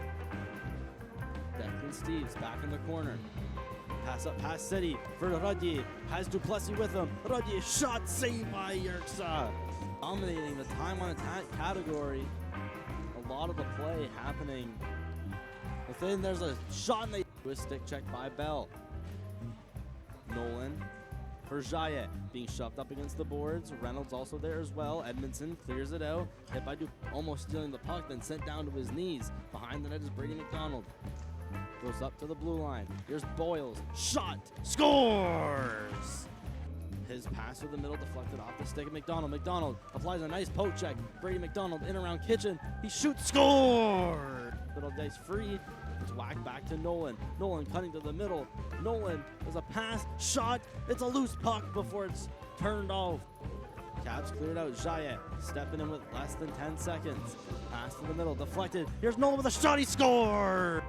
Declan Steves back in the corner. Pass up past City for Rodier. Has Duplessis with him. Rodier shot saved by Yerxa. Dominating the time on attack category. A lot of the play happening within. There's a shot and a stick check by Bell. Nolan for Jayet being shoved up against the boards. Reynolds also there as well. Edmondson clears it out. Hit by almost stealing the puck, then sent down to his knees. Behind the net is Brady McDonald. Goes up to the blue line. Here's Boyles. Shot. Scores! His pass to the middle deflected off the stick of McDonald. McDonald applies a nice poke check. Brady McDonald in around Kitchen. He shoots. Score! Little dice free. It's whacked back to Nolan. Nolan cutting to the middle. Nolan is a pass. Shot. It's a loose puck before it's turned off. Caps cleared out. Jayet stepping in with less than 10 seconds. Pass to the middle. Deflected. Here's Nolan with a shot. He scored!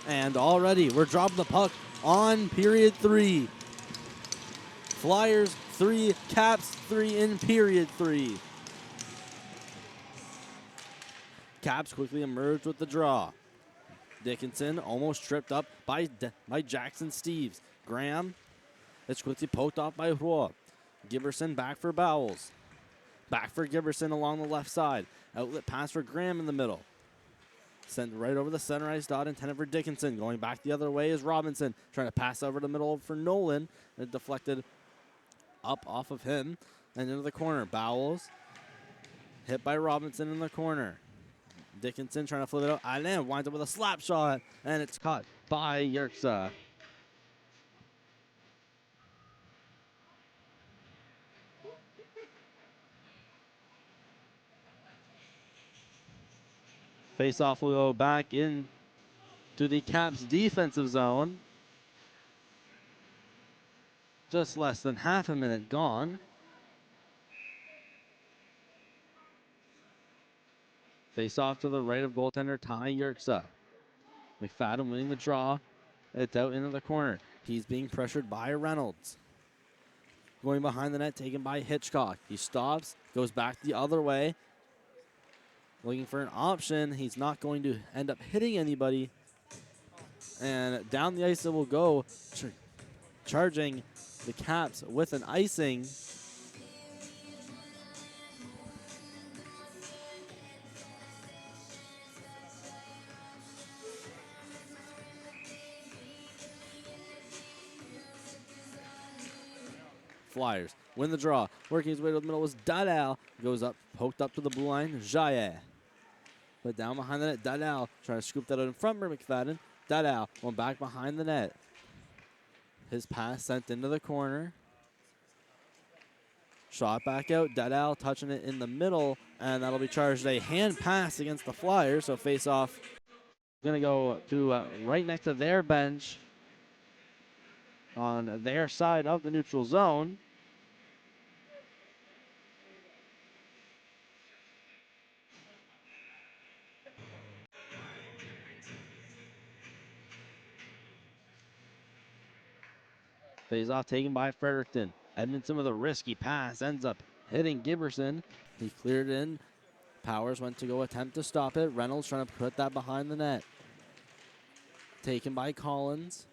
And already we're dropping the puck on period 3. Flyers 3, Caps 3 in period 3. Caps quickly emerged with the draw. Dickinson almost tripped up by Jackson Steves. Graham, it's quickly poked off by Roy. Giberson back for Bowles. Back for Giberson along the left side. Outlet pass for Graham in the middle. Sent right over the center ice dot, intended for Dickinson. Going back the other way is Robinson. Trying to pass over the middle for Nolan. It deflected up off of him and into the corner. Bowles hit by Robinson in the corner. Dickinson trying to flip it out. Alain winds up with a slap shot, and it's caught by Yerxa. Face-off will go back in to the Caps defensive zone. Just less than half a minute gone. Face-off to the right of goaltender Ty Yerxa. McFadden winning the draw. It's out into the corner. He's being pressured by Reynolds. Going behind the net, taken by Hitchcock. He stops, goes back the other way. Looking for an option. He's not going to end up hitting anybody. And down the ice it will go, charging the Caps with an icing. Flyers win the draw. Working his way to the middle was Dadal. Goes up, poked up to the blue line. Jaye. But down behind the net, Dadal trying to scoop that out in front for McFadden. Dadal went back behind the net. His pass sent into the corner. Shot back out. Dadal touching it in the middle, and that'll be charged a hand pass against the Flyers. So face off. Going to go to right next to their bench on their side of the neutral zone. Face off taken by Fredericton. Edmondson with a risky pass ends up hitting Giberson. He cleared in. Powers went to go attempt to stop it. Reynolds trying to put that behind the net. Taken by Collins.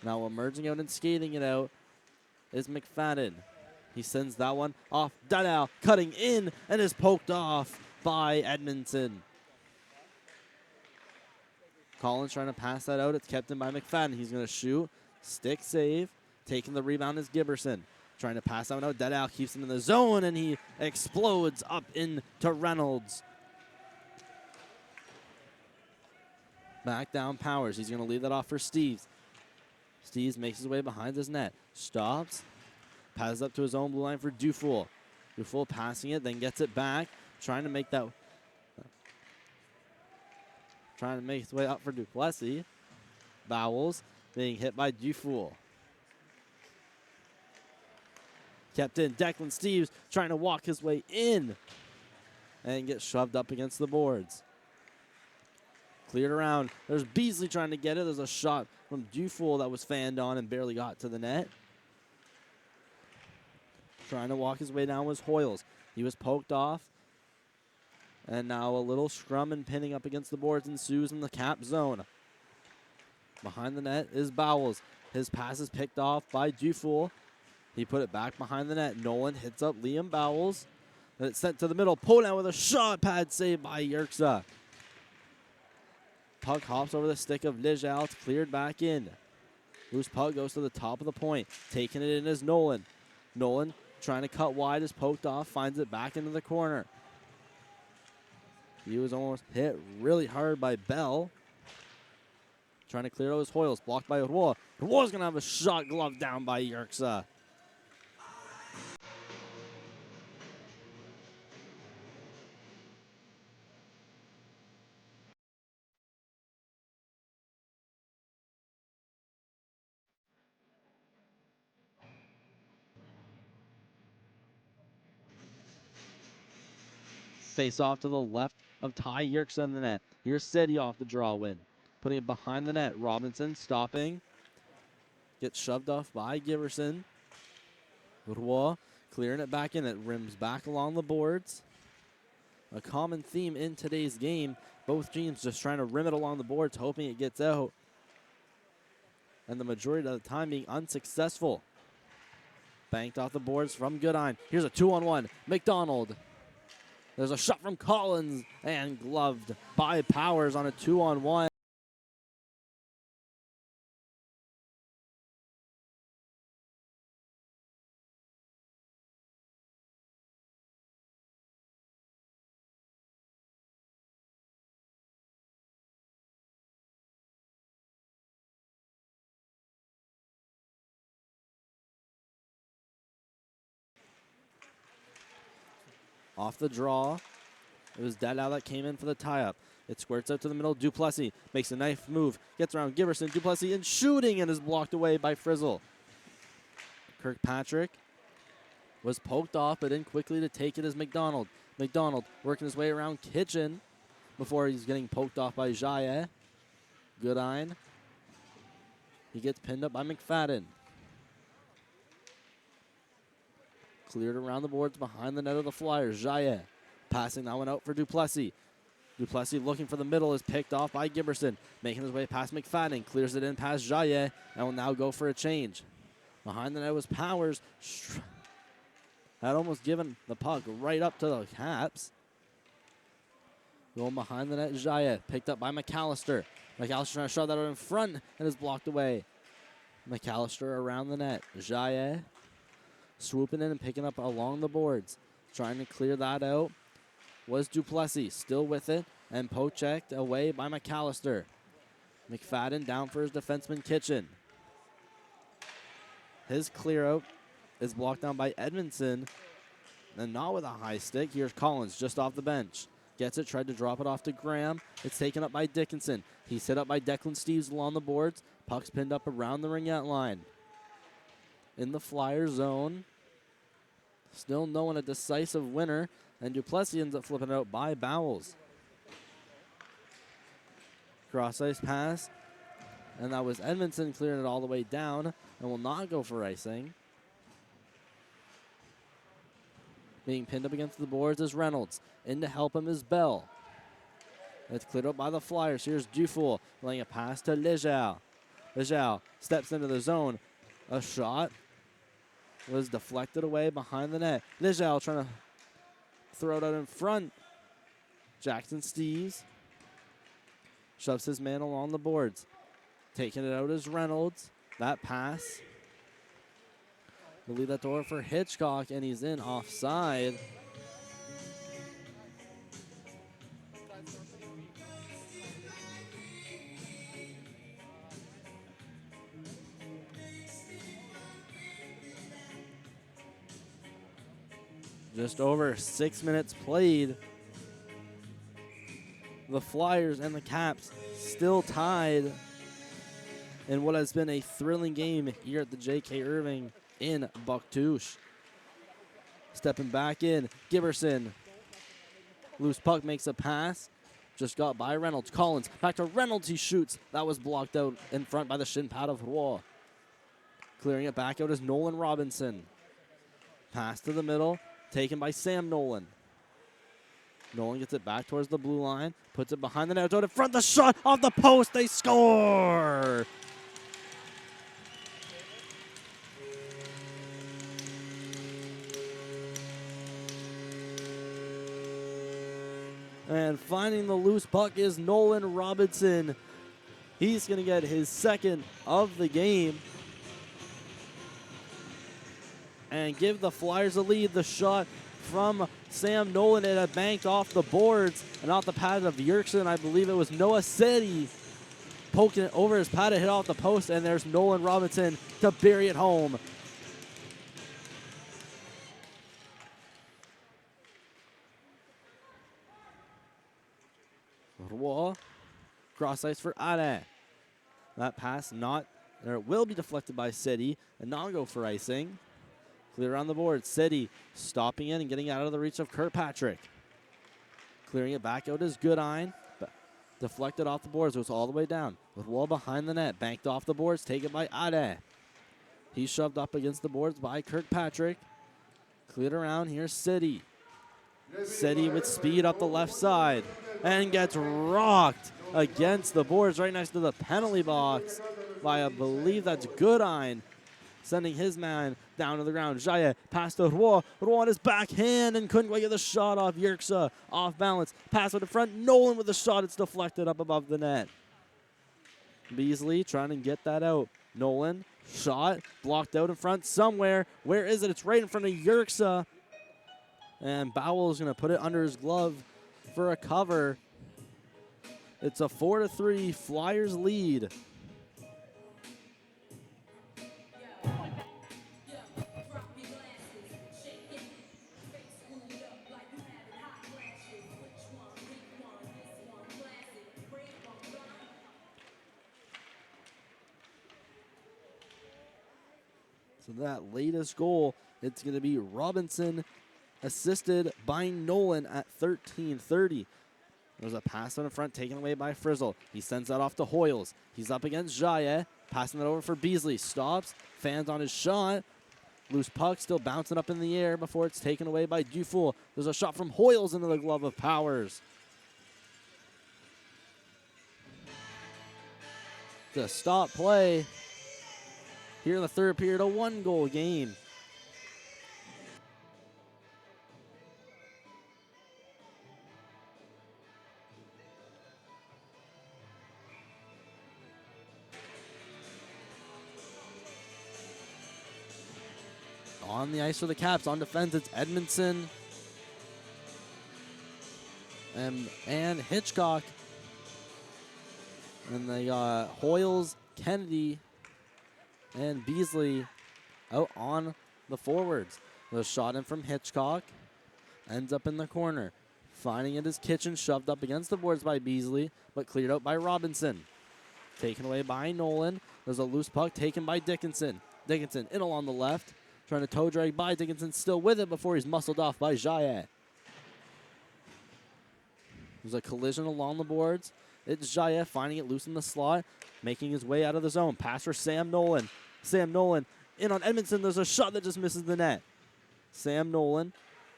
Now emerging out and skating it out is McFadden. He sends that one off. Dadal cutting in and is poked off by Edmondson. Collins trying to pass that out. It's kept in by McFadden. He's going to shoot. Stick save. Taking the rebound is Giberson. Trying to pass that one out. Dadal keeps him in the zone, and he explodes up into Reynolds. Back down Powers. He's going to leave that off for Steves. Steves makes his way behind his net. Stops. Passes up to his own blue line for Dufour. Dufour passing it, then gets it back. Trying to make that... Trying to make his way up for Duplessis. Bowles being hit by Dufour. Kept in. Declan Steves trying to walk his way in and get shoved up against the boards. Cleared around. There's Beasley trying to get it. There's a shot from Dufour that was fanned on and barely got to the net. Trying to walk his way down was Hoyles. He was poked off. And now a little scrum and pinning up against the boards ensues in the Cap zone. Behind the net is Bowles. His pass is picked off by Dufour. He put it back behind the net. Nolan hits up Liam Bowles. Then it's sent to the middle. Pulled out with a shot pad saved by Yerxa. Puck hops over the stick of Lijal. It's cleared back in. Loose puck goes to the top of the point. Taking it in is Nolan. Nolan trying to cut wide is poked off. Finds it back into the corner. He was almost hit really hard by Bell. Trying to clear out his Hoyles. Blocked by Roy. Roy's going to have a shot glove down by Yerxa. Face off to the left of Ty Yerxa in the net. Here's City off the draw win. putting it behind the net. Robinson stopping. Gets shoved off by Giverson. Roy clearing it back in. It rims back along the boards. A common theme in today's game. Both teams just trying to rim it along the boards, hoping it gets out. And the majority of the time being unsuccessful. Banked off the boards from Goodine. Here's a 2-on-1. McDonald. There's a shot from Collins and gloved by Powers on a 2-on-1. Off the draw. It was Dedow that came in for the tie-up. It squirts out to the middle. Duplessis makes a knife move. Gets around Giverson. Duplessis and shooting and is blocked away by Frizzle. Kirkpatrick was poked off, but in quickly to take it is McDonald. McDonald working his way around Kitchen before he's getting poked off by Jaye. Goodine. He gets pinned up by McFadden. Cleared around the boards behind the net of the Flyers. Jaye passing that one out for Duplessis. Duplessis looking for the middle is picked off by Giberson. Making his way past McFadden. Clears it in past Jaye and will now go for a change. Behind the net was Powers. Had almost given the puck right up to the Caps. Going behind the net, Jaye picked up by McAllister. McAllister trying to shove that out in front and is blocked away. McAllister around the net. Jaye swooping in and picking up along the boards. Trying to clear that out was Duplessis. Still with it and poke-checked away by McAllister. McFadden down for his defenseman Kitchen. His clear out is blocked down by Edmondson. And not with a high stick. Here's Collins just off the bench. Gets it, tried to drop it off to Graham. It's taken up by Dickinson. He's hit up by Declan Steves along the boards. Puck's pinned up around the ringette line. In the Flyer zone. Still no one a decisive winner. And Duplessis ends up flipping it out by Bowles. Cross ice pass. And that was Edmondson clearing it all the way down. And will not go for icing. Being pinned up against the boards is Reynolds. In to help him is Bell. It's cleared up by the Flyers. Here's Dufour laying a pass to Lejeau. Lejeau steps into the zone. A shot was deflected away behind the net. Lejeau trying to throw it out in front. Jackson Steves shoves his man along the boards. Taking it out is Reynolds. That pass will leave that door for Hitchcock, and he's in offside. Just over 6 minutes played. The Flyers and the Caps still tied in what has been a thrilling game here at the J.K. Irving in Bucktouche. Stepping back in, Giberson. Loose puck makes a pass. Just got by Reynolds. Collins back to Reynolds. He shoots. That was blocked out in front by the shin pad of Roy. Clearing it back out is Nolan Robinson. Pass to the middle. Taken by Sam Nolan. Nolan gets it back towards the blue line. Puts it behind the net. Out in front. The shot off the post. They score. And finding the loose puck is Nolan Robinson. He's going to get his second of the game and give the Flyers a lead. The shot from Sam Nolan, it had banked off the boards and off the pad of Yerkson. I believe it was Noah City poking it over his pad. It hit off the post, and there's Nolan Robinson to bury it home. Roy, cross ice for Ade. That pass will be deflected by City and not go for icing. Clear on the board. City stopping in and getting out of the reach of Kirkpatrick. Clearing it back out is Goodine. Deflected off the boards, goes all the way down. With wall behind the net, banked off the boards, taken by Ade. He's shoved up against the boards by Kirkpatrick. Cleared around, here's City. City with speed up the left side and gets rocked against the boards right next to the penalty box by, I believe that's Goodine, sending his man down to the ground. Jaye pass to Roy. Roy on his backhand and couldn't quite get the shot off. Yerksa off balance. Pass to the front. Nolan with the shot. It's deflected up above the net. Beasley trying to get that out. Nolan, shot, blocked out in front somewhere. Where is it? It's right in front of Yerksa. And Bowell is going to put it under his glove for a cover. It's a 4-3 Flyers lead. So that latest goal, it's going to be Robinson, assisted by Nolan at 13:30. There's a pass on the front taken away by Frizzle. He sends that off to Hoyles. He's up against Jaye, passing that over for Beasley. Stops, fans on his shot. Loose puck still bouncing up in the air before it's taken away by Dufour. There's a shot from Hoyles into the glove of Powers. To stop play here in the third period, a 1-goal game. On the ice for the Caps. On defense, it's Edmondson and Hitchcock. And they got Hoyles, Kennedy, and Beasley out on the forwards. The shot in from Hitchcock ends up in the corner. Finding it is Kitchen, shoved up against the boards by Beasley, but cleared out by Robinson. Taken away by Nolan. There's a loose puck taken by Dickinson. Dickinson in along the left. Trying to toe drag by Dickinson, still with it before he's muscled off by Jaye. There's a collision along the boards. It's Jaye finding it loose in the slot, making his way out of the zone. Pass for Sam Nolan. Sam Nolan in on Edmondson. There's a shot that just misses the net. Sam Nolan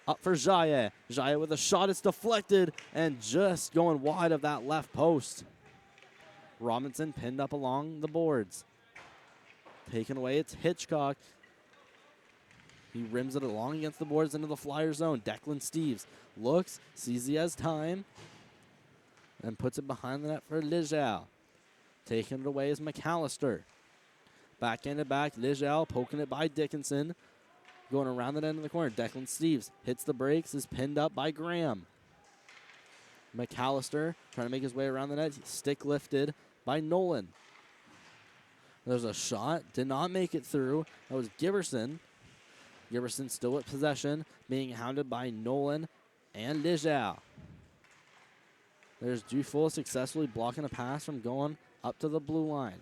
up for Jaye. Jaye with a shot. It's deflected and just going wide of that left post. Robinson pinned up along the boards. Taken away, it's Hitchcock. He rims it along against the boards into the Flyer zone. Declan Steves looks, sees he has time, and puts it behind the net for Ligel. Taking it away is McAllister. Backhanded back, Ligel poking it by Dickinson. Going around the end of the corner. Declan Steves hits the brakes, is pinned up by Graham. McAllister trying to make his way around the net. Stick lifted by Nolan. There's a shot, did not make it through. That was Giberson. Giberson still with possession, being hounded by Nolan and Ligel. There's Dufour successfully blocking a pass from going up to the blue line.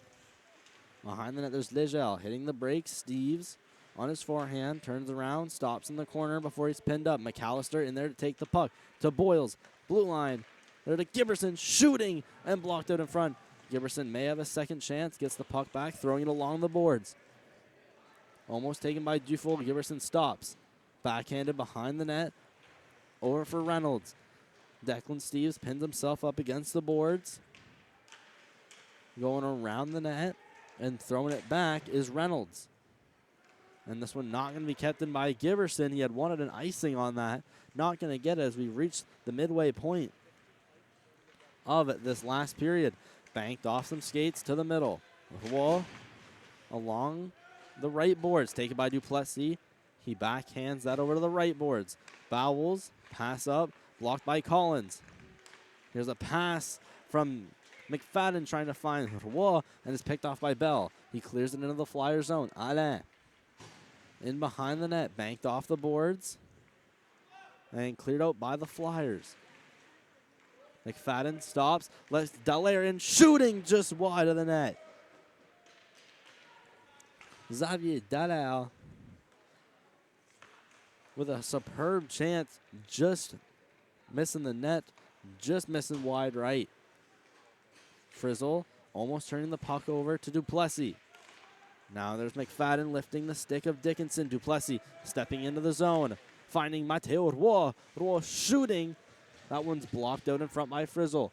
Behind the net, there's Ligel hitting the brakes. Steves on his forehand, turns around, stops in the corner before he's pinned up. McAllister in there to take the puck to Boyles. Blue line, there to Giberson, shooting and blocked out in front. Giberson may have a second chance, gets the puck back, throwing it along the boards. Almost taken by Dufour. Giberson stops. Backhanded behind the net. Over for Reynolds. Declan Steves pins himself up against the boards. Going around the net and throwing it back is Reynolds. And this one not going to be kept in by Giberson. He had wanted an icing on that. Not going to get it as we reach the midway point of it this last period. Banked off some skates to the middle. Wall along the right boards, taken by Duplessis. He backhands that over to the right boards. Bowles, pass up, blocked by Collins. Here's a pass from McFadden trying to find Roy, and is picked off by Bell. He clears it into the Flyer zone. Alain in behind the net, banked off the boards, and cleared out by the Flyers. McFadden stops, lets Dallaire in, shooting just wide of the net. Xavier Dallaire with a superb chance, just missing the net, just missing wide right. Frizzle almost turning the puck over to Duplessis. Now there's McFadden lifting the stick of Dickinson. Duplessis stepping into the zone, finding Mateo Roy. Roy shooting. That one's blocked out in front by Frizzle.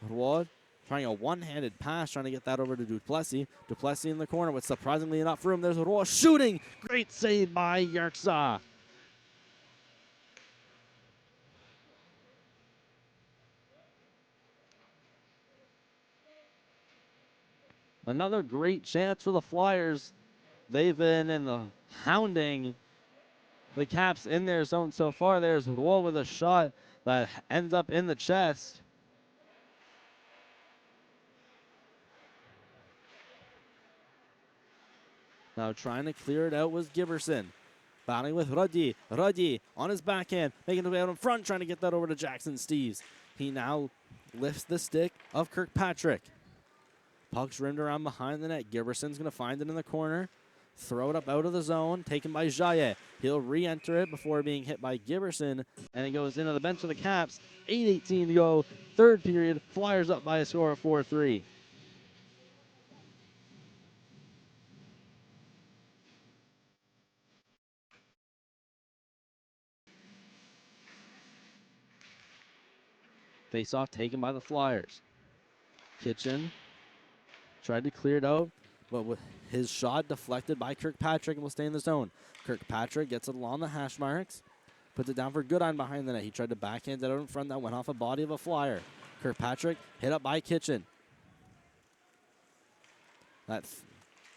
Roy trying a one-handed pass, trying to get that over to Duplessis. Duplessis in the corner with surprisingly enough room. There's Roy shooting. Great save by Yerksa. Another great chance for the Flyers. They've been in the hounding the Caps in their zone so far. There's Roy with a shot that ends up in the chest. Now trying to clear it out was Giberson. Battling with Ruddy. Ruddy on his backhand, making his way out in front, trying to get that over to Jackson Steves. He now lifts the stick of Kirkpatrick. Puck's rimmed around behind the net. Giberson's going to find it in the corner. Throw it up out of the zone, taken by Jaillet. He'll re-enter it before being hit by Giberson, and it goes into the bench of the Caps. 8:18 to go, third period. Flyers up by a score of 4-3. Face-off taken by the Flyers. Kitchen tried to clear it out, but with his shot deflected by Kirkpatrick and will stay in the zone. Kirkpatrick gets it along the hash marks, puts it down for Goodine behind the net. He tried to backhand it out in front. That went off a body of a Flyer. Kirkpatrick hit up by Kitchen. That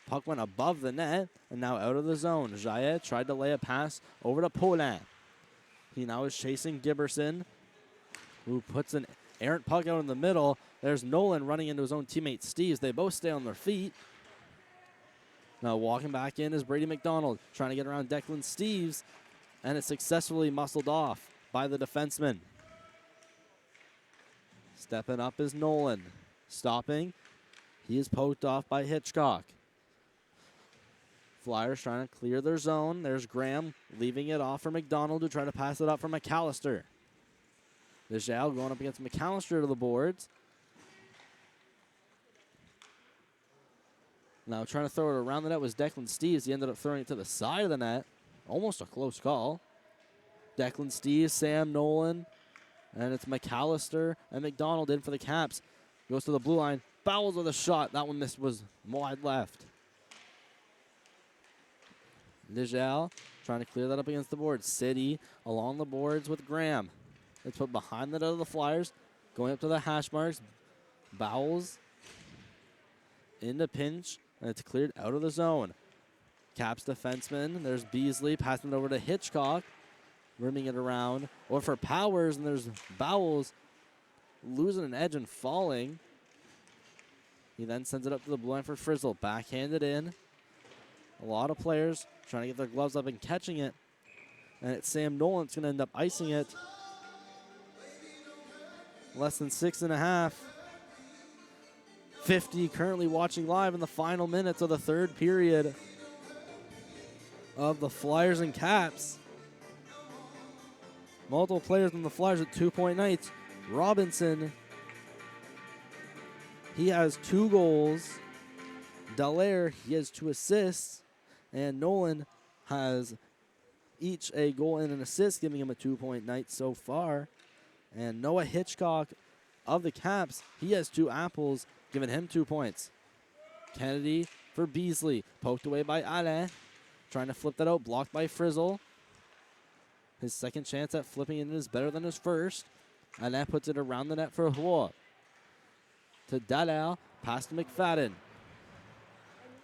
puck went above the net and now out of the zone. Jaillet tried to lay a pass over to Paulin. He now is chasing Giberson, who puts an errant puck out in the middle. There's Nolan running into his own teammate Steves. They both stay on their feet. Now walking back in is Brady McDonald, trying to get around Declan Steves, and it's successfully muscled off by the defenseman. Stepping up is Nolan. Stopping. He is poked off by Hitchcock. Flyers trying to clear their zone. There's Graham leaving it off for McDonald, who try to pass it up for McAllister. Vijay going up against McAllister to the boards. Now trying to throw it around the net was Declan Steves. He ended up throwing it to the side of the net. Almost a close call. Declan Steves, Sam Nolan, and it's McAllister and McDonald in for the Caps. Goes to the blue line. Bowles with a shot. That one missed, was wide left. Nijal trying to clear that up against the boards. City along the boards with Graham. It's put behind the net of the Flyers. Going up to the hash marks. Bowles into pinch, and it's cleared out of the zone. Caps defenseman. There's Beasley passing it over to Hitchcock. Rimming it around. Or for Powers, and there's Bowles losing an edge and falling. He then sends it up to the blue line for Frizzle. Backhanded in. A lot of players trying to get their gloves up and catching it. And it's Sam Nolan that's going to end up icing it. Less than 6.5. 50 currently watching live in the final minutes of the third period of the Flyers and Caps. Multiple players on the Flyers at 2-point nights. Robinson, he has 2 goals. Dallaire, he has 2 assists. And Nolan has each a goal and an assist, giving him a 2-point night so far. And Noah Hitchcock of the Caps, he has 2 apples, giving him 2 points. Kennedy for Beasley, poked away by Alain. Trying to flip that out, blocked by Frizzle. His second chance at flipping it is better than his first. Alain puts it around the net for Roy. To Dallaire, pass to McFadden.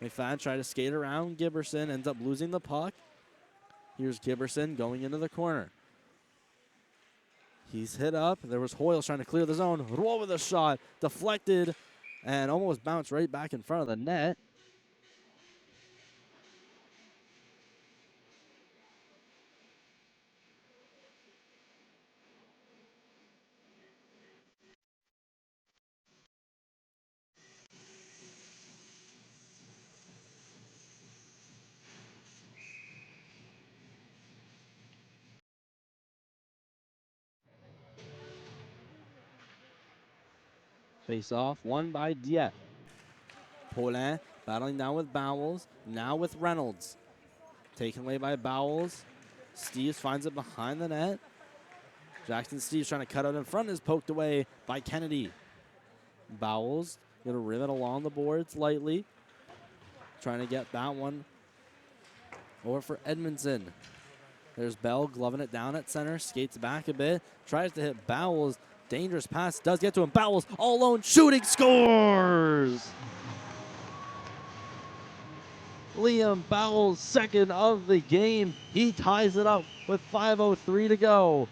McFadden tried to skate around Giberson, ends up losing the puck. Here's Giberson going into the corner. He's hit up. There was Hoyle trying to clear the zone. Roy with a shot, deflected, and almost bounced right back in front of the net. Face off, won by Dieppe. Paulin battling down with Bowles, now with Reynolds. Taken away by Bowles. Steves finds it behind the net. Jackson Steves trying to cut out in front, is poked away by Kennedy. Bowles gonna rim it along the boards lightly. Trying to get that one over for Edmondson. There's Bell gloving it down at center, skates back a bit, tries to hit Bowles. Dangerous pass, does get to him. Bowles all alone, shooting, scores! Liam Bowles, second of the game. He ties it up with 5:03 to go.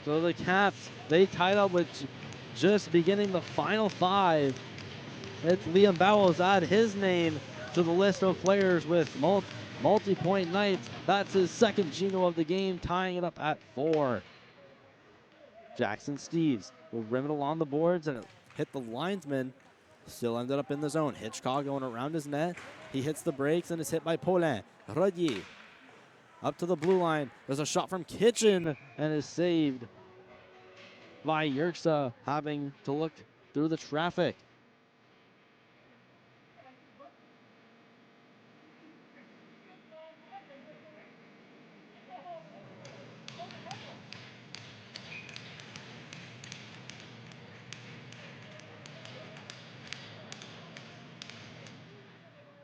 So the Caps, they tied up with just beginning the final five. It's Liam Bowles add his name to the list of players with multi-point nights. That's his second Gino of the game, tying it up at 4. Jackson Steves will rim it along the boards and it hit the linesman. Still ended up in the zone. Hitchcock going around his net. He hits the brakes and is hit by Paulin. Rodier up to the blue line. There's a shot from Kitchen and is saved by Yerxa, having to look through the traffic.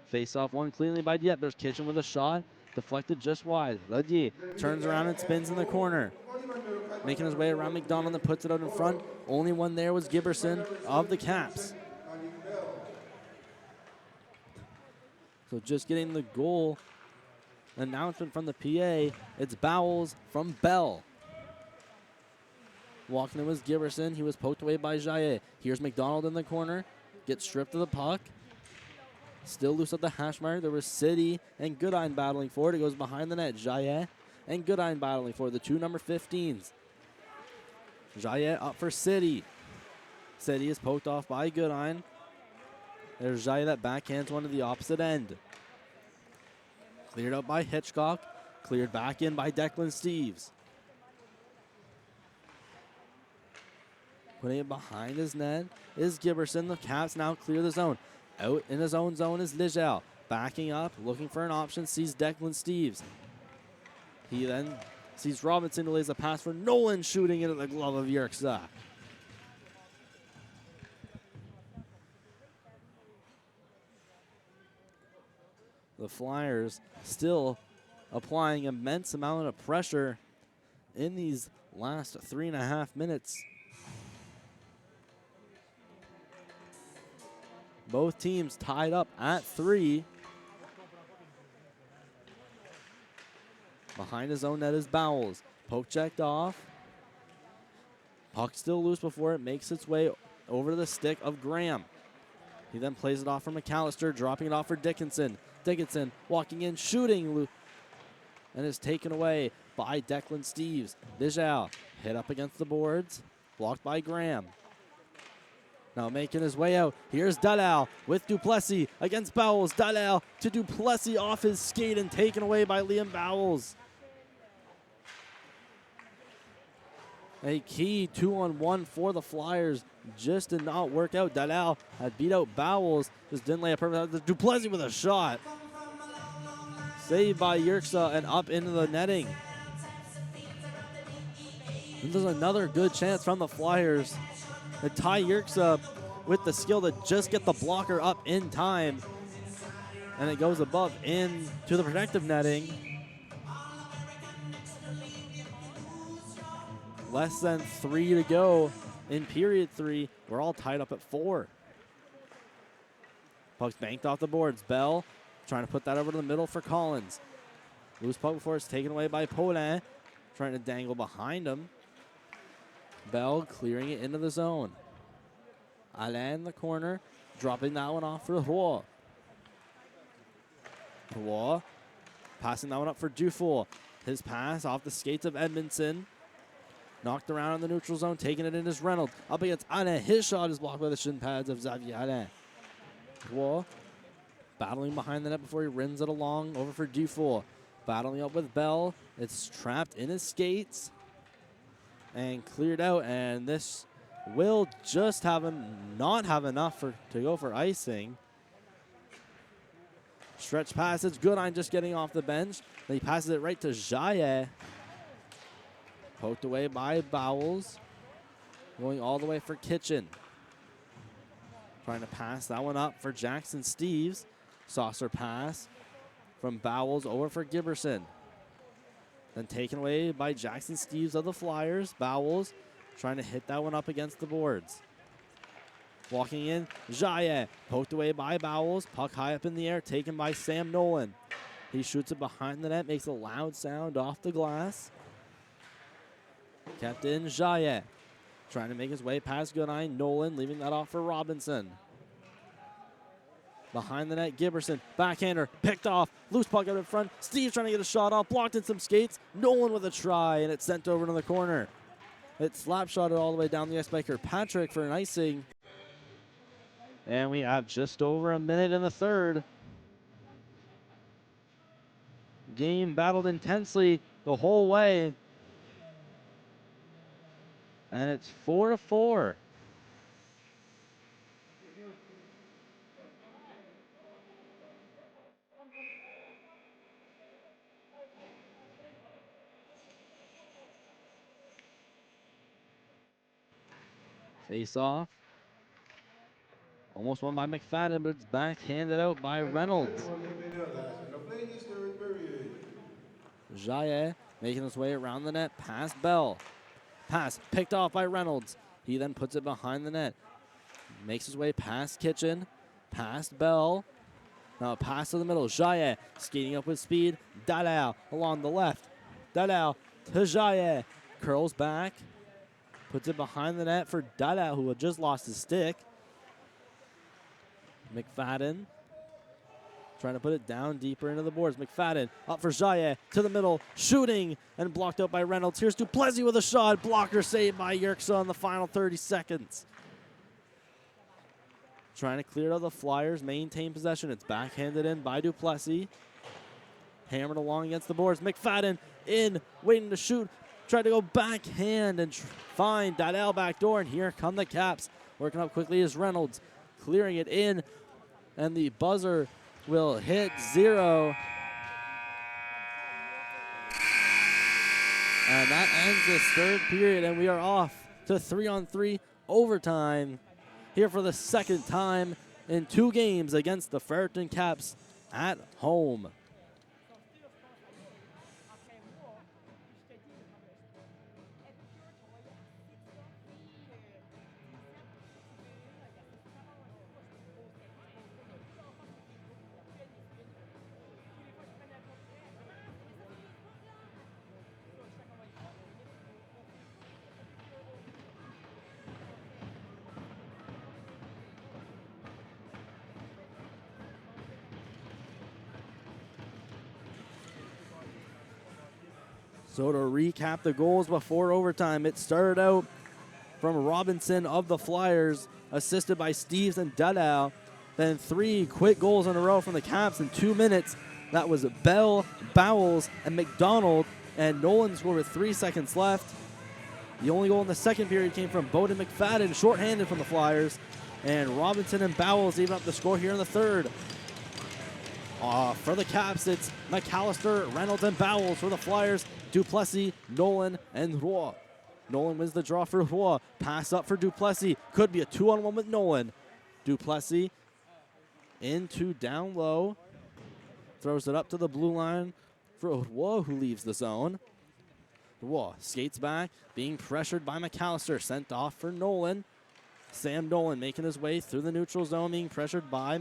Face off one cleanly by Dieppe. There's Kitchen with a shot. Deflected just wide. Rodier turns around and spins in the corner. Making his way around McDonald and puts it out in front. Only one there was Giberson of the Caps. So just getting the goal announcement from the PA. It's Bowles from Bell. Walking in was Giberson. He was poked away by Jaillet. Here's McDonald in the corner. Gets stripped of the puck. Still loose at the hash mark. There was City and Goodine battling for it. It goes behind the net. Jaillet and Goodine battling for it. The two number 15s. Jaillet up for City. City is poked off by Goodine. There's Jaillet that backhands one to the opposite end. Cleared out by Hitchcock. Cleared back in by Declan Steves. Putting it behind his net is Giberson. The Caps now clear the zone. Out in his own zone is Ligel. Backing up, looking for an option, sees Declan Steves. He then sees Robinson, who lays a pass for Nolan, shooting into the glove of Yerxa. The Flyers still applying immense amount of pressure in these last 3.5 minutes. Both teams tied up at 3. Behind his own net is Bowles. Poke checked off. Puck still loose before it makes its way over to the stick of Graham. He then plays it off for McAllister, dropping it off for Dickinson. Dickinson walking in, shooting, and is taken away by Declan Steves. Vigel hit up against the boards, blocked by Graham. Now making his way out. Here's Dalal with Duplessis against Bowles. Dalal to Duplessis off his skate and taken away by Liam Bowles. A key 2-on-1 for the Flyers just did not work out. Dalal had beat out Bowles. Just didn't lay a perfect. Duplessis with a shot. Saved by Yerxa and up into the netting. And there's another good chance from the Flyers. To tie Yerxa with the skill to just get the blocker up in time. And it goes above into the protective netting. Less than 3 to go in period 3. We're all tied up at 4. Puck's banked off the boards. Bell trying to put that over to the middle for Collins. Loose puck before it's taken away by Paulin. Trying to dangle behind him. Bell clearing it into the zone. Alain in the corner, dropping that one off for Roy. Roy passing that one up for Dufour. His pass off the skates of Edmondson. Knocked around in the neutral zone, taking it in is Reynolds. Up against Alain. His shot is blocked by the shin pads of Xavier Alain. Roy battling behind the net before he rins it along. Over for Dufour. Battling up with Bell. It's trapped in his skates. And cleared out. And this will just have him not have enough to go for icing. Stretch passage. Goodine just getting off the bench. Then he passes it right to Jaillet. Poked away by Bowles. Going all the way for Kitchen. Trying to pass that one up for Jackson Steves. Saucer pass from Bowles over for Giberson. Then taken away by Jackson Steves of the Flyers. Bowles trying to hit that one up against the boards. Walking in, Jaillet. Poked away by Bowles. Puck high up in the air, taken by Sam Nolan. He shoots it behind the net, makes a loud sound off the glass. Kept in, Jaillet. Trying to make his way past Goodine. Nolan leaving that off for Robinson. Behind the net, Giberson. Backhander, picked off. Loose puck out in front. Steve trying to get a shot off. Blocked in some skates. Nolan with a try, and it's sent over to the corner. It slap shotted all the way down the ice by Kirkpatrick for an icing. And we have just over a minute in the third. Game battled intensely the whole way. And it's 4-4. Face off. Almost won by McFadden, but it's backhanded out by Reynolds. Jaillet making his way around the net, past Bell. Pass picked off by Reynolds. He then puts it behind the net. Makes his way past Kitchen, past Bell. Now a pass to the middle. Jaillet skating up with speed. Dalau along the left. Dalau to Jaillet. Curls back. Puts it behind the net for Dalau, who had just lost his stick. McFadden trying to put it down deeper into the boards. McFadden up for Jaillet to the middle, shooting and blocked out by Reynolds. Here's Duplessis with a shot. Blocker saved by Yerksa in the final 30 seconds. Trying to clear out the Flyers, maintain possession. It's backhanded in by Duplessis. Hammered along against the boards. McFadden in, waiting to shoot. Tried to go backhand and find Didell back door, and here come the Caps. Working up quickly is Reynolds, clearing it in, and the buzzer will hit 0. And that ends this third period, and we are off to 3-on-3 overtime here for the second time in 2 games against the Fredericton Caps at home. So to recap the goals before overtime, it started out from Robinson of the Flyers, assisted by Steves and Dudau. Then 3 quick goals in a row from the Caps in 2 minutes. That was Bell, Bowles, and McDonald, and Nolan scored with 3 seconds left. The only goal in the second period came from Bowden McFadden, shorthanded from the Flyers, and Robinson and Bowles even up the score here in the third. For the Caps, it's McAllister, Reynolds, and Bowles. For the Flyers, Duplessis, Nolan, and Roy. Nolan wins the draw for Roy. Pass up for Duplessis. Could be a 2-on-1 with Nolan. Duplessis into down low. Throws it up to the blue line for Roy, who leaves the zone. Roy skates back, being pressured by McAllister. Sent off for Nolan. Sam Nolan making his way through the neutral zone, being pressured by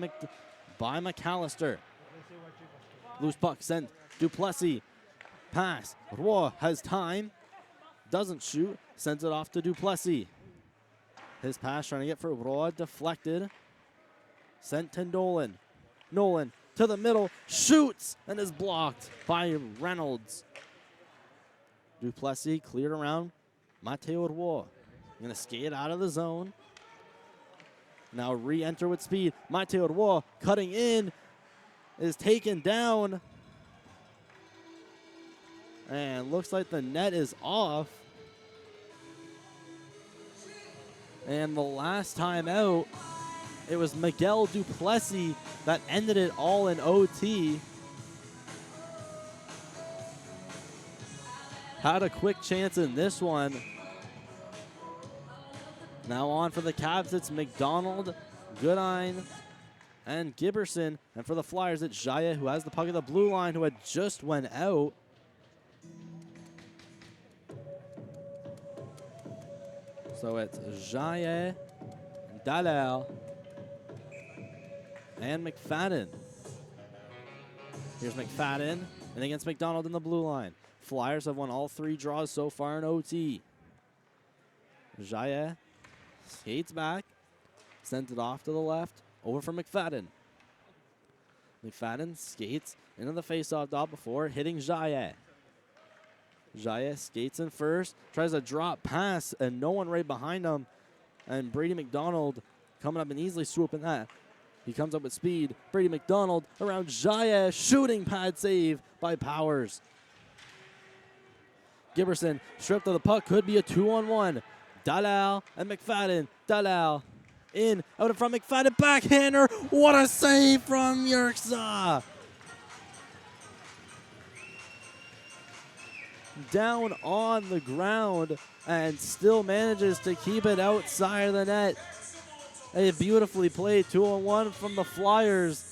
McAllister. Loose puck sent. Duplessis. Pass. Roy has time. Doesn't shoot. Sends it off to Duplessis. His pass trying to get for Roy. Deflected. Sent to Nolan. Nolan to the middle. Shoots and is blocked by Reynolds. Duplessis cleared around Matteo Roy going to skate out of the zone. Now re-enter with speed. Matteo Roy cutting in, is taken down. And looks like the net is off. And the last time out, it was Miguel Duplessis that ended it all in OT. Had a quick chance in this one. Now on for the Caps, it's McDonald, Goodine, and Giberson. And for the Flyers, it's Jaya, who has the puck at the blue line, who had just went out. So it's Jaya, Dallaire, and McFadden. Here's McFadden, and against McDonald in the blue line. Flyers have won all 3 draws so far in OT. Jaya skates back, sends it off to the left, over for McFadden. McFadden skates into the faceoff dot before hitting Jaya. Jaya skates in first, tries a drop pass, and no one right behind him. And Brady McDonald coming up and easily swooping that. He comes up with speed. Brady McDonald around Jaya, shooting pad save by Powers. Giberson stripped of the puck, could be a 2-on-1. Dallaire and McFadden. Dallaire in, out in front, McFadden backhander. What a save from Yerxa! Down on the ground and still manages to keep it outside of the net. A beautifully played 2-on-1 from the Flyers.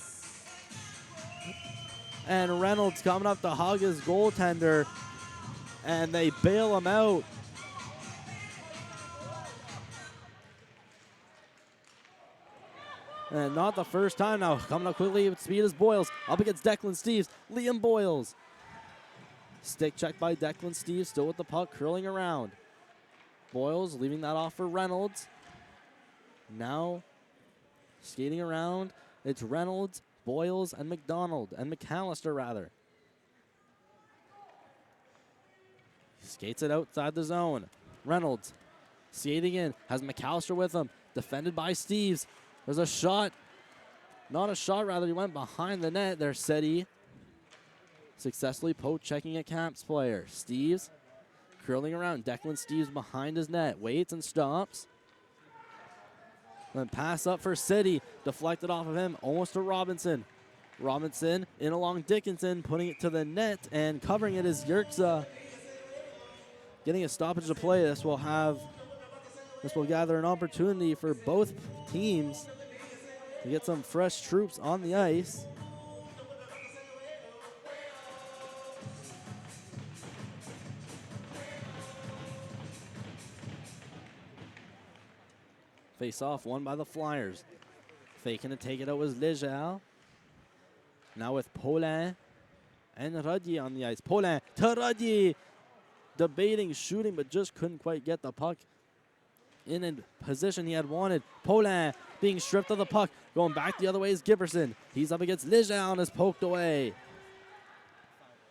And Reynolds coming up to hug his goaltender, and they bail him out. And not the first time now. Coming up quickly with speed is Boyles. Up against Declan Steeves. Liam Boyles. Stick check by Declan Steeves. Still with the puck, curling around. Boyles leaving that off for Reynolds. Now skating around. It's Reynolds, Boyles, and McDonald. And McAllister, rather. Skates it outside the zone. Reynolds skating in. Has McAllister with him. Defended by Steeves. There's a shot. Not a shot, rather. He went behind the net there, Seti. Successfully poke checking a Caps player. Steeves curling around. Declan Steeves behind his net. Waits and stops. Then pass up for Seti. Deflected off of him. Almost to Robinson. Robinson in along Dickinson. Putting it to the net. And covering it is Yerxa. Getting a stoppage to play. This will gather an opportunity for both teams to get some fresh troops on the ice. Face off won by the Flyers. Faking to take it out was Lejeal. Now with Paulin and Radier on the ice. Paulin to Radier. Debating shooting, but just couldn't quite get the puck in a position he had wanted. Paulin being stripped of the puck. Going back the other way is Giberson. He's up against Lejeal and is poked away.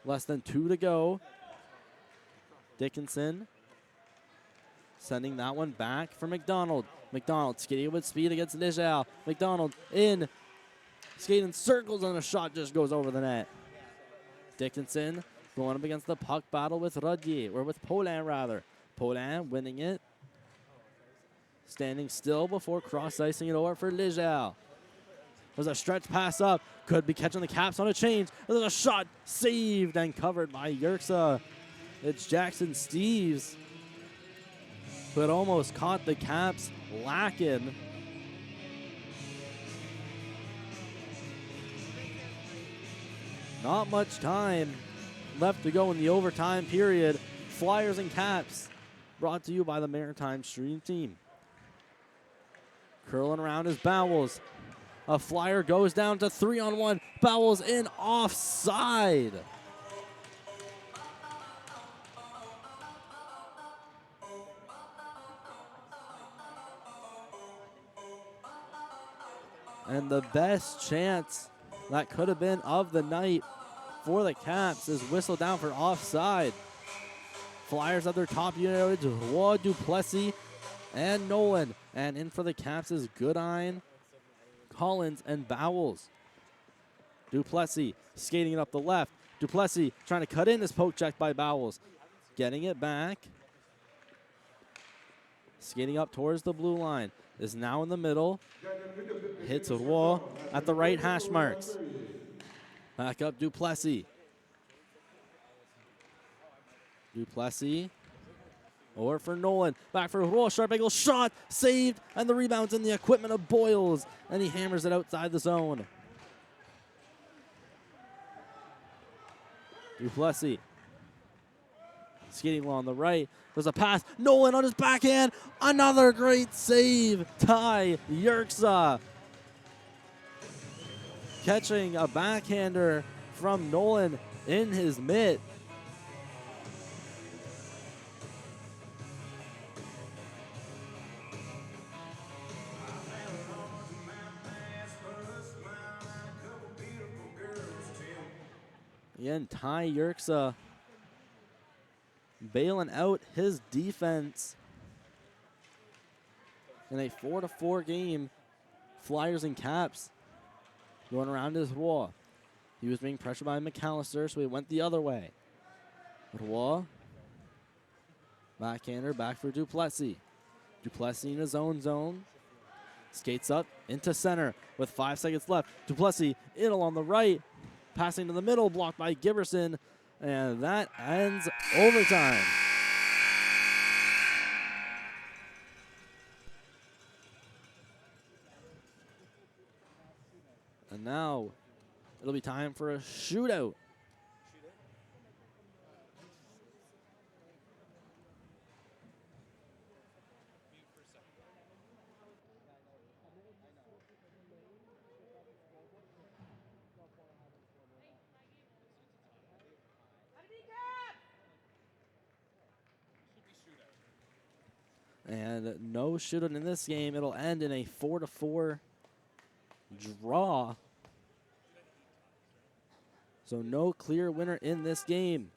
Less than 2 to go. Dickinson sending that one back for McDonald. McDonald skating with speed against Lejeal. McDonald in. Skating circles and a shot just goes over the net. Dickinson going up against the puck battle with Radier, or with Paulin rather. Paulin winning it. Standing still before cross-icing it over for Lejeal. There's a stretch pass up. Could be catching the Caps on a change. There's a shot saved and covered by Yerxa. It's Jackson Steeves who had almost caught the Caps lacking. Not much time left to go in the overtime period. Flyers and Caps brought to you by the Maritime Stream Team. Curling around is Bowles. A Flyer goes down to 3-on-1. Bowles in offside. And the best chance that could have been of the night for the Caps is whistled down for offside. Flyers at their top unit. Roy, Duplessis, and Nolan. And in for the Caps is Goodine, Collins, and Bowles. Duplessis skating it up the left. Duplessis trying to cut in this poke check by Bowles. Getting it back. Skating up towards the blue line. Is now in the middle. Hits Roy at the right hash marks. Back up Duplessis. Duplessis. Over for Nolan. Back for Roy. Sharp angle shot. Saved. And the rebound's in the equipment of Boyles. And he hammers it outside the zone. Duplessis. Skating along the right. There's a pass. Nolan on his backhand. Another great save. Ty Yerxa. Catching a backhander from Nolan in his mitt. Again, Ty Yerxa bailing out his defense in a 4-4 game. Flyers and Caps going around his Roy. He was being pressured by McAllister, so he went the other way. Roy, backhander, back for Duplessis. Duplessis in his own zone. Skates up into center with 5 seconds left. Duplessis in along the right. Passing to the middle, blocked by Giberson, and that ends overtime. And now it'll be time for a shootout. And no shootout in this game. It'll end in a 4-4 draw. So no clear winner in this game.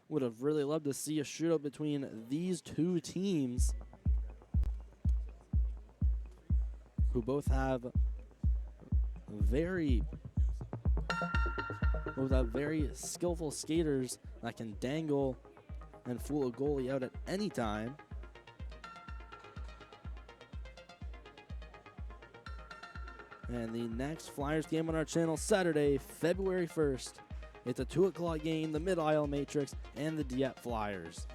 Would have really loved to see a shootout between these two teams, who both have very skillful skaters that can dangle and fool a goalie out at any time. And the next Flyers game on our channel, Saturday, February 1st. It's a 2 o'clock game, the Mid-Isle Matrix and the Dieppe Flyers.